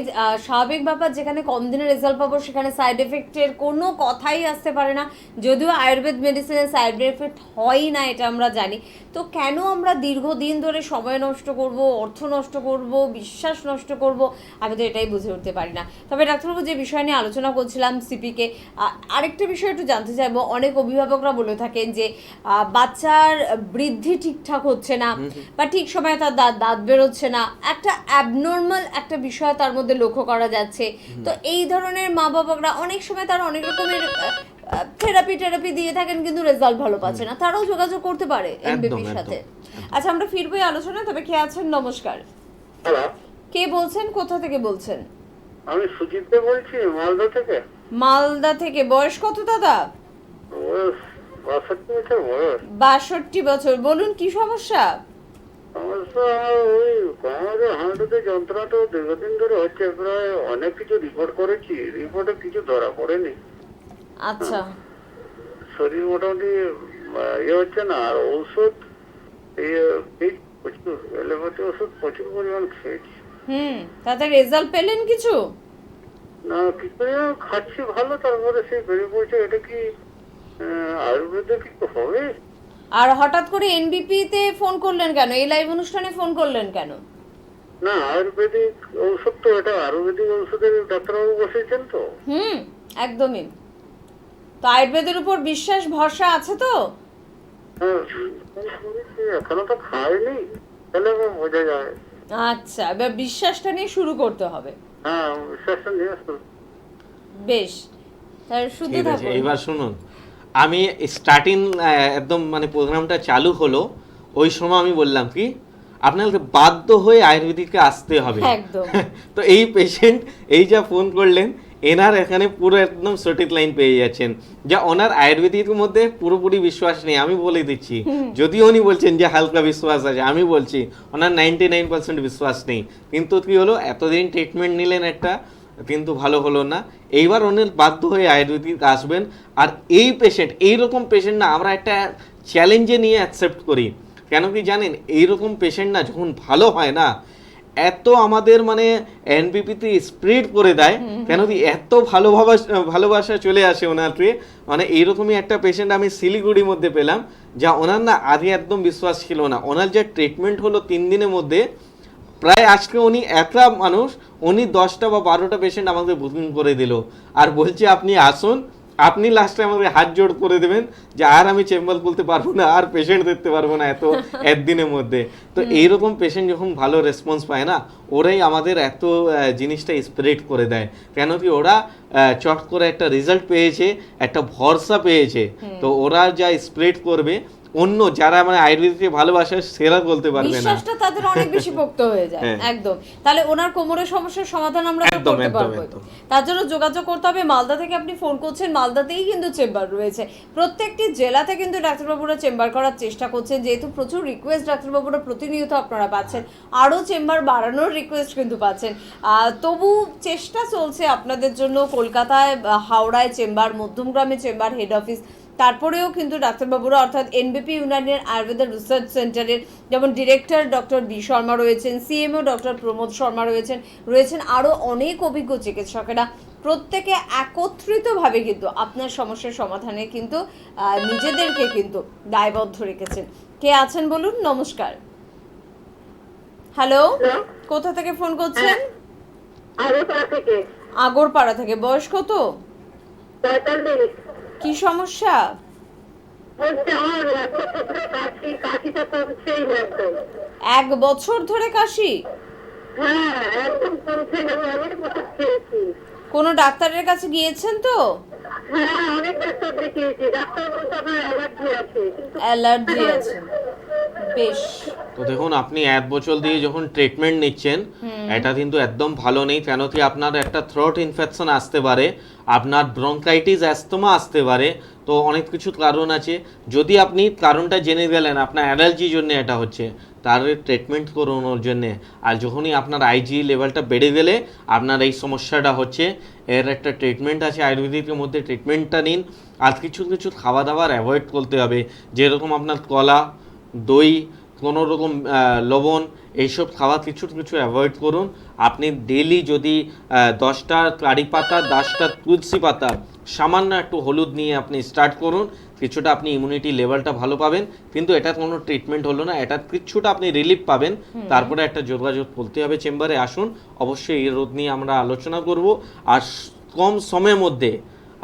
স্বাভাবিক ব্যাপার, যেখানে কম দিনে রেজাল্ট পাবো সেখানে সাইড এফেক্টের কোনো কথাই আসতে পারে না। যদিও আয়ুর্বেদ মেডিসিনের সাইড এফেক্ট হয়ই না, এটা আমরা জানি। তো কেন আমরা দীর্ঘদিন ধরে সময় নষ্ট করব, অর্থ নষ্ট করব, বিশ্বাস নষ্ট করব, আমি তো এটাই বুঝে উঠতে পারি না। তবে ডাক্তারবাবু, যে বিষয় নিয়ে আলোচনা করছিলাম সিপিকে, আরেকটা বিষয় একটু জানতে চাইবো। অনেক অভিভাবকরা বলে থাকেন যে বাচ্চার বৃদ্ধি ঠিকঠাক হচ্ছে না, বা ঠিক সময়ে তার দাঁত বেরোচ্ছে না, একটা অ্যাবনর্মাল একটা বিষয় তার মধ্যে লক্ষ্য করা যাচ্ছে। তো এই ধরনের মা বাবারা অনেক সময় তারা অনেক রকমের থেরাপি দিয়ে থাকেন, কিন্তু রেজাল্ট ভালো পাচ্ছে না, তারাও যোগাযোগ করতে পারে এনবিপির সাথে। আচ্ছা, আমরা ফিরবো এই আলোচনা। তবে কে আছেন? নমস্কার। হ্যালো, কে বলছেন? কোথা থেকে বলছেন? আমি সুজিত দে বলছি, মালদা থেকে। মালদা থেকে। বয়স কত দাদা? 62 বছর বয়স। 62 বছর। বলুন কি সমস্যা? সমস্যা ওই কোমরে হাঁটুতে যন্ত্রণা তো দীর্ঘদিন ধরে হচ্ছে, প্রায় অনেক কিছু রিপোর্ট করেছি, রিপোর্টে কিছু ধরা পড়েনি। আচ্ছা, শরীর মোটামুটি ইয়ে হচ্ছে না। আর ঔষধ প্রচুর এলোপ্যাথি ওষুধ প্রচুর পরিমাণ খেয়েছি। তাতে রেজাল্ট পেলেন কিছু? না, কিছু খাচ্ছি ভালো, তারপরে সেই বেরিয়ে পড়ছে। এটা কি আয়ুর্বেদে কিছু হবে? আর হঠাৎ করে এনবিপি তে ফোন করলেন কেন? এই লাইভ অনুষ্ঠানে ফোন করলেন কেন? না, আয়ুর্বেদিক ঔষধ তো, এটা আয়ুর্বেদিক ঔষধের ডাক্তারবাবু বসেছেন তো। একদমই। তো আয়ুর্বেদের উপর বিশ্বাস ভরসা আছে তো? এখনো তো খাইনি, তাহলে বোঝা যায়। আচ্ছা, এবার বিশ্বাসটা নিয়ে শুরু করতে হবে। হ্যাঁ, বিশ্বাসটা নিয়ে আসুন। বেশ, তাহলে শুনতে ঠিক আছে, থাকুন। এবার শুনুন, আমি স্টার্টিং একদম মানে প্রোগ্রামটা চালু হলো, ওই সময় আমি বললাম কি আপনাকে বাধ্য হয়ে আয়ুর্বেদিকে আসতে হবে। একদম। তো এই পেশেন্ট এই যা ফোন করলেন, এনার এখানে পুরো একদম সঠিক লাইন পেয়ে যাচ্ছেন, যা ওনার আয়ুর্বেদিকের মধ্যে পুরোপুরি বিশ্বাস নেই, আমি বলে দিচ্ছি। যদিও উনি বলছেন যে হালকা বিশ্বাস আছে, আমি বলছি ওনার 99% বিশ্বাস নেই। কিন্তু কি হলো, এতদিন ট্রিটমেন্ট নিলেন একটা, কিন্তু ভালো হলো না। এইবার উনি বাধ্য হয়ে আয়ুর্বেদিক আসবেন। আর এই পেশেন্ট, এইরকম পেশেন্ট না আমরা একটা চ্যালেঞ্জে নিয়ে অ্যাকসেপ্ট করি। কেন কি জানেন, এইরকম পেশেন্ট না যখন ভালো হয় না, এত আমাদের মানে এনপিপিতে স্প্রেড করে দেয়, কেন কি এত ভালোবাসা চলে আসে ওনাকে। মানে এইরকমই একটা পেশেন্ট আমি শিলিগুড়ির মধ্যে পেলাম, যা ওনার না আগে একদম বিশ্বাস ছিল না। ওনার যে ট্রিটমেন্ট হলো 3 দিনের মধ্যে, প্রায় আজকে উনি একটা মানুষ, উনি 10টা বা 12টা পেশেন্ট আমাদের বুকিং করে দিল। আর বলছে আপনি আসুন, আপনি লাস্টে আমাদের হাত জোড় করে দেবেন যে আর আমি চেম্বার খুলতে পারবো না, আর পেশেন্ট দেখতে পারবো না এত একদিনের মধ্যে। তো এইরকম পেশেন্ট যখন ভালো রেসপন্স পায় না, ওরাই আমাদের এত জিনিসটা স্প্রেড করে দেয়। কেন কি ওরা চট করে একটা রেজাল্ট পেয়েছে, একটা ভরসা পেয়েছে, তো ওরা যা স্প্রেড করবে অন্য যারা মানে আয়ুর্বেদিককে ভালোবাসে সেরা বলতে পারবে না, বিশ্বাসটা তাদের অনেক বেশি পোক্ত হয়ে যায়। একদম। তাহলে ওনার কোমরের সমস্যার সমাধান আমরা তো করতে পারবো। তার জন্য যোগাযোগ করতে হবে। মালদা থেকে আপনি ফোন করছেন, মালদাতেই কিন্তু চেম্বার রয়েছে। প্রত্যেকটি জেলাতে কিন্তু ডাক্তারবাবুরা চেম্বার করার চেষ্টা করছেন, যেহেতু প্রচুর রিকোয়েস্ট ডাক্তারবাবুরা প্রতিনিয়ত আপনারা পাচ্ছেন, আরও চেম্বার বাড়ানোর রিকোয়েস্ট কিন্তু পাচ্ছেন। তবু চেষ্টা চলছে আপনাদের জন্য। কলকাতায়, হাওড়ায় চেম্বার, মধ্যমগ্রামে চেম্বার, হেড অফিস, তারপরেও কিন্তু ডাক্তারবাবুরা অর্থাৎ এনবিপি ইউনাইটেড আয়ুর্বেদ রিসার্চ সেন্টারের যেমন ডিরেক্টর ডক্টর বি শর্মা রয়েছেন, সিএমও ডক্টর প্রমোদ শর্মা রয়েছেন আরও অনেক অভিজ্ঞ চিকিৎসকেরা, প্রত্যেকে একত্রিতভাবে কিন্তু আপনার সমস্যার সমাধানে কিন্তু নিজেদেরকে কিন্তু দায়বদ্ধ রেখেছেন। কে আছেন বলুন? নমস্কার। হ্যালো, কোথা থেকে ফোন করছেন? আগরপাড়া থেকে। বয়স কত? 45। কি সমস্যা? এক বছর ধরে কাশি? কোনো ডাক্তারের কাছে গিয়েছেন তো? অ্যালার্জি আছে। বেশ। তো দেখুন, আপনি 1 বছর দিয়ে যখন ট্রিটমেন্ট নিচ্ছেন, এটা কিন্তু একদম ভালো নেই। কেন কি আপনার একটা থ্রোট ইনফেকশন আসতে পারে, আপনার ব্রঙ্কাইটিস, অ্যাস্তমা আসতে পারে। তো অনেক কিছু কারণ আছে। যদি আপনি কারণটা জেনে গেলেন আপনার অ্যালার্জির জন্য এটা হচ্ছে, তার ট্রিটমেন্ট করুন ওর জন্যে। আর যখনই আপনার আইজি লেভেলটা বেড়ে গেলে আপনার এই সমস্যাটা হচ্ছে, এর একটা ট্রিটমেন্ট আছে আয়ুর্বেদিকের মধ্যে, ট্রিটমেন্টটা নিন। আর কিছু খাওয়া দাওয়ার অ্যাভয়েড করতে হবে, যেরকম আপনার কলা, দই, কোনো রকম লবণ, এইসব খাওয়া কিছু অ্যাভয়েড করুন। আপনি ডেলি যদি 10টা কারি পাতা, 10টা তুলসী পাতা, সামান্য একটু হলুদ নিয়ে আপনি স্টার্ট করুন, কিছুটা আপনি ইমিউনিটি লেভেলটা ভালো পাবেন। কিন্তু এটা কোনো ট্রিটমেন্ট হলো না, এটা কিছুটা আপনি রিলিফ পাবেন। তারপরে একটা যোগাযোগ করতে হবে, চেম্বারে আসুন, অবশ্যই এই রোগ নিয়ে আমরা আলোচনা করব। আর কম সময়ের মধ্যে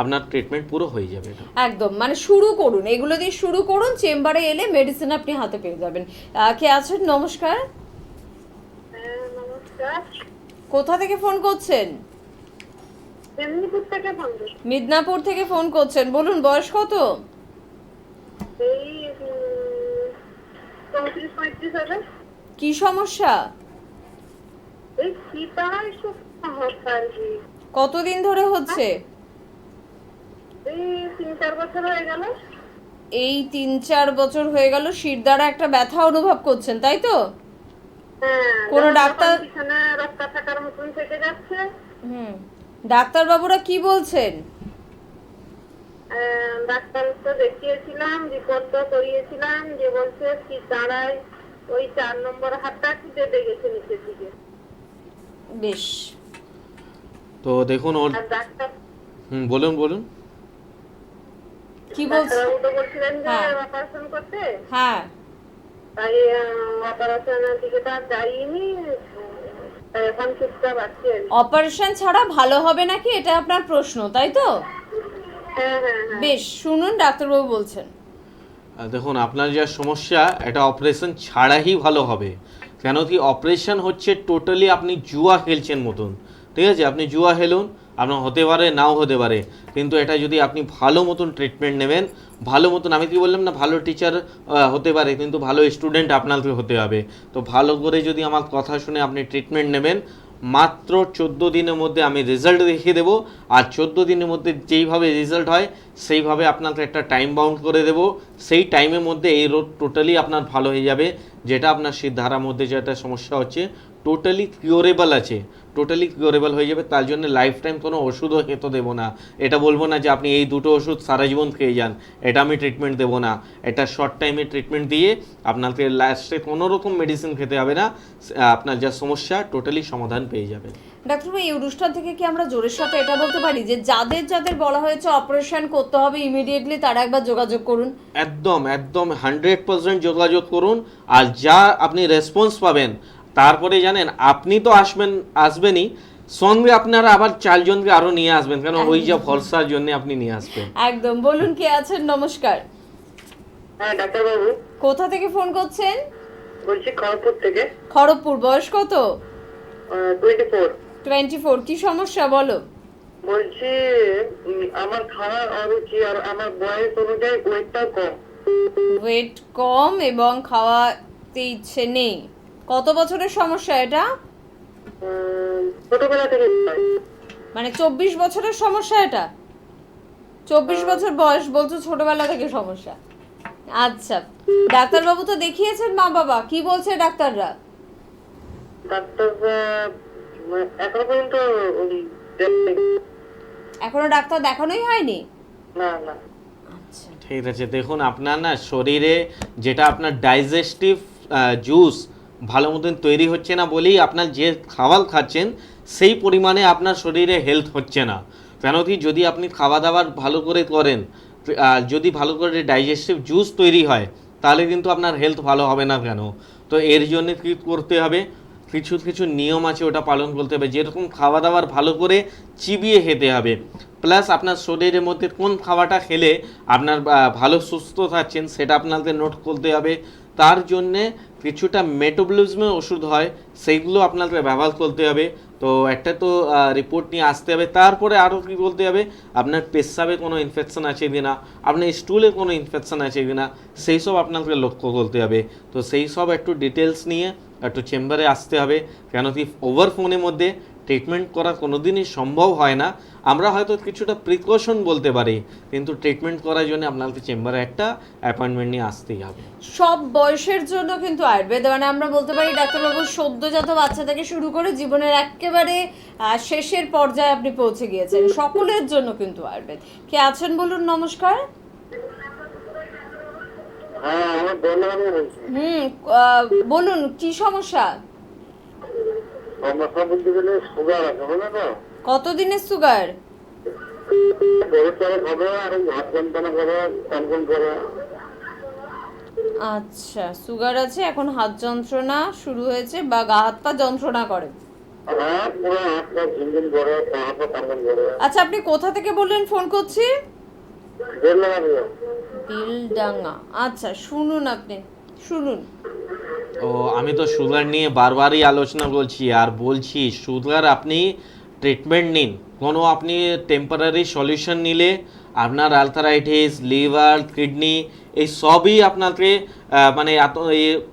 আপনার ট্রিটমেন্ট পুরো হয়ে যাবে। একদম, মানে শুরু করুন, এগুলো দিয়ে শুরু করুন, চেম্বারে এলে মেডিসিন আপনি হাতে পেয়ে যাবেন। কে আছেন? নমস্কার। কোথা থেকে ফোন করছেন? মিদনাপুর থেকে ফোন করছেন, বলুন বয়স কত? কি সমস্যা? কতদিন ধরে হচ্ছে? এই 3-4 বছর হয়ে গেল। শির দ্বারা একটা ব্যথা অনুভব করছেন, তাই তো? কোন ডাক্তার? ডাক্তারবাবুরা কি বলছেন? ডাক্তার তো দেখিয়েছিলাম, রিপোর্ট তো করিয়েছিলাম, যে বলছে কি দাঁড়ায় ওই 4 নম্বর হাতটা একটু বেঁধে গেছে নিচের দিকে। বেশ। তো দেখুন ওর ডাক্তার বলুন কি বলছেন? বলছিলেন যে অপারেশন করতে। হ্যাঁ, তাই অপারেশনের দিকে তো আর যাইনি, এখন চুপচাপ আছি। অপারেশন ছাড়া ভালো হবে নাকি, এটা আপনার প্রশ্ন, তাই তো? হ্যাঁ। বেশ, শুনুন ডাক্তারবাবু বলছেন। দেখুন, আপনার যা সমস্যা, এটা অপারেশন ছাড়াই ভালো হবে। কেন কি অপারেশন হচ্ছে টোটালি আপনি জুয়া খেলছেন মতন, ঠিক আছে? আপনি জুয়া খেলুন, আপনার হতে পারে নাও হতে পারে, কিন্তু এটা যদি আপনি ভালো মতন ট্রিটমেন্ট নেবেন, ভালো মতন, আমি কি বললাম না, ভালো টিচার হতে পারে, কিন্তু ভালো স্টুডেন্ট আপনাকে হতে হবে। তো ভালো করে যদি আমার কথা শুনে আপনি ট্রিটমেন্ট নেবেন, মাত্র 14 দিনের মধ্যে আমি রেজাল্ট দেখিয়ে দেবো। আর 14 দিনের মধ্যে যেইভাবে রেজাল্ট হয় সেইভাবে আপনাকে একটা টাইম বাউন্ড করে দেব। সেই টাইমের মধ্যে এই রোগ টোটালি আপনার ভালো হয়ে যাবে। যেটা আপনার সিদ্ধারার মধ্যে যেটা সমস্যা হচ্ছে টোটালি কিউরেবল আছে, টোটালি কিউরেবল হয়ে যাবে। তার জন্য লাইফ টাইম কোনো ওষুধও খেতে দেবো না। এটা বলবো না যে আপনি এই দুটো ওষুধ সারা জীবন খেয়ে যান, এটা আমি ট্রিটমেন্ট দেবো না। এটা শর্ট টাইমে ট্রিটমেন্ট দিয়ে আপনাকে লাস্টে কোনো রকম মেডিসিন খেতে হবে না, আপনার যা সমস্যা টোটালি সমাধান পেয়ে যাবেন। ডাক্তারবাবু, এই অনুষ্ঠান থেকে কি আমরা জোরের সাথে এটা বলতে পারি যে যাদের যাদের বলা হয়েছে অপারেশন করতে হবে ইমিডিয়েটলি তারা একবার যোগাযোগ করুন? একদম একদম 100% যোগাযোগ করুন। আর যা আপনি রেসপন্স পাবেন তারপরে জানেন আপনি তো আসবেনই, সঙ্গে আপনারা আবার 4 জনকে আরো নিয়ে আসবেন, কারণ ওই যে ভরসার জন্য আপনি নিয়ে আসবেন। একদম। বলুন কে আছেন? নমস্কার। হ্যাঁ ডাক্তারবাবু, কোথা থেকে ফোন করছেন? বলছি খড়গপুর থেকে। খড়গপুর। বয়স কত? 24। 24। কি সমস্যা বলো? বলছি আমার খাওয়ার অরুচি আর আমার বয়স অনুযায়ী ওয়েটটাও কম। ওয়েট কম এবং খাওয়াতে ইচ্ছে নেই। কত বছরের সমস্যা এটা? ছোটবেলা থেকে মানে 24 বছরের সমস্যা এটা? 24 বছর বয়স বলছো, ছোটবেলা থেকে সমস্যা। আচ্ছা, ডাক্তারবাবু তো দেখিয়েছেন? মা বাবা কি বলছে ডাক্তাররা? ডাক্তার এখনো পর্যন্ত এখনো ডাক্তার দেখানোই হয়নি? না না। আচ্ছা, ঠিক আছে, দেখুন আপনার না শরীরে যেটা আপনার ডাইজেস্টিভ জুস ভালো মতন তৈরি হচ্ছে না বলেই আপনার যে খাবার খাচ্ছেন সেই পরিমাণে আপনার শরীরে হেলথ হচ্ছে না। কেন কি, যদি আপনি খাওয়া দাওয়ার ভালো করে করেন, যদি ভালো করে ডাইজেস্টিভ জুস তৈরি হয় তাহলে কিন্তু আপনার হেলথ ভালো হবে না। কেন? তো এর জন্য কী করতে হবে, কিছু কিছু নিয়ম আছে, ওটা পালন করতে হবে। যেরকম খাওয়া দাওয়ার ভালো করে চিবিয়ে খেতে হবে, প্লাস আপনার শরীরের মধ্যে কোন খাওয়াটা খেলে আপনার ভালো সুস্থ থাকছেন সেটা আপনাকে নোট করতে হবে। তার জন্যে কিছুটা মেটাবলিজমের ওষুধ হয়, সেইগুলো আপনাকে ব্যবহার করতে হবে। তো একটা তো রিপোর্ট নিয়ে আসতে হবে। তারপরে আরও কী বলতে হবে, আপনার পেশাবে কোনো ইনফেকশন আছে কি না, আপনার স্টুলে কোনো ইনফেকশন আছে কি না, সেই সব আপনাকে লক্ষ্য করতে হবে। তো সেই সব একটু ডিটেলস নিয়ে একটু চেম্বারে আসতে হবে। কেন কি, ওভার ফোনের মধ্যে ট্রিটমেন্ট করা কোনো দিনই সম্ভব হয় না। আমরা হয়তো কিছুটা প্রিকশন বলতে পারি, কিন্তু ট্রিটমেন্ট করার জন্য আপনাকে চেম্বারে একটা অ্যাপয়েন্টমেন্ট নিয়ে আসতেই হবে। সব বয়সের জন্য কিন্তু আয়ুর্বেদ, মানে আমরা বলতে পারি ডাক্তারবাবু সদ্যজাত বাচ্চা থেকে শুরু করে জীবনের একেবারে শেষের পর্যায়ে আপনি পৌঁছে গিয়েছেন, সকলের জন্য কিন্তু আয়ুর্বেদ। কে আছেন বলুন? নমস্কার। হ্যাঁ আমার বন্ধু বলছি। বলুন কি সমস্যা? সমস্যা বলতে গেলে সুগার আছে, বুঝলে তো? কতদিনের সুগার? হবে আর হাত যন্ত্রণা করে, কনকন করে। আচ্ছা, সুগার আছে, এখন হাত যন্ত্রণা শুরু হয়েছে বা গা হাত পা যন্ত্রণা করে? হ্যাঁ পুরো হাত পা ঝিনঝিন করে, পা হাত কনকন করে। আচ্ছা, আপনি কোথা থেকে বললেন ফোন করছি? বিলডাঙ্গা। আচ্ছা, শুনুন, আপনি শুনুন। ও আমি তো সুগার নিয়ে বারবারই আলোচনা করছি আর বলছি, সুগার আপনি ট্রিটমেন্ট নিন। কোনো আপনি টেম্পোরারি সলিউশন নিলে আপনার আর্থারাইটিস, লিভার, কিডনি এই সবই আপনাকে মানে এত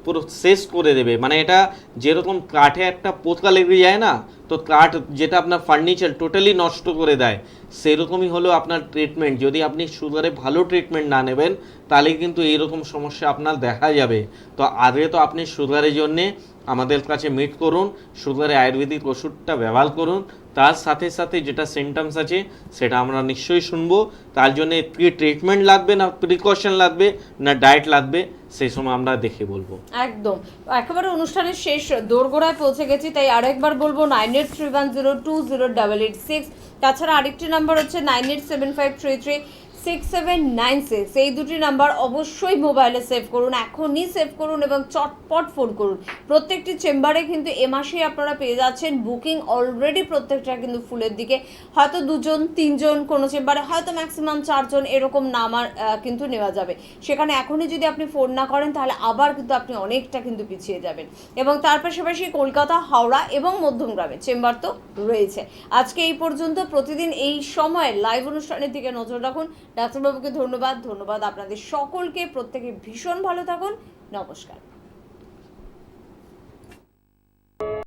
পুরো শেষ করে দেবে। মানে এটা যেরকম কাঠে একটা পোকা লেগে যায় না, তো কাঠ যেটা আপনার ফার্নিচার টোটালি নষ্ট করে দেয়, সেরকমই হলো আপনার ট্রিটমেন্ট। যদি আপনি সুগারে ভালো ট্রিটমেন্ট না নেবেন তাহলে কিন্তু এইরকম সমস্যা আপনার দেখা যাবে। তো আগে তো আপনি সুগারের জন্যে আমাদের কাছে মিট করুন, সুগারে আয়ুর্বেদিক ওষুধটা ব্যবহার করুন। তার সাথে সাথে যেটা সিমটমস আছে সেটা আমরা নিশ্চয়ই শুনবো। তার জন্য কি ট্রিটমেন্ট লাগবে না প্রিকশন লাগবে না ডায়েট লাগবে, সেই সময় আমরা দেখে বলবো। একদম। একেবারে অনুষ্ঠানের শেষ দোরগোড়ায় পৌঁছে গেছি, তাই আরো একবার বলবো 9831020886। তাছাড়া আরেকটি নাম্বার হচ্ছে 9875336796। এই দুটি নাম্বার অবশ্যই মোবাইলে সেভ করুন, এখনই সেভ করুন এবং চটপট ফোন করুন। প্রত্যেকটি চেম্বারে কিন্তু এ মাসেই আপনারা পেয়ে যাচ্ছেন বুকিং অলরেডি, প্রত্যেকটা কিন্তু ফুলের দিকে। হয়তো 2জন 3জন, কোনো চেম্বারে হয়তো ম্যাক্সিমাম 4 জন, এরকম নামার কিন্তু নেওয়া যাবে। সেখানে এখনই যদি আপনি ফোন না করেন তাহলে আবার কিন্তু আপনি অনেকটা কিন্তু পিছিয়ে যাবেন। এবং তার পাশাপাশি কলকাতা, হাওড়া এবং মধ্যমগ্রামে চেম্বার তো রয়েছে। আজকে এই পর্যন্ত। প্রতিদিন এই সময় লাইভ অনুষ্ঠানের দিকে নজর রাখুন। ডাক্তারবাবুকে ধন্যবাদ আপনাদের সকলকে। প্রত্যেকে ভীষণ ভালো থাকুন। নমস্কার।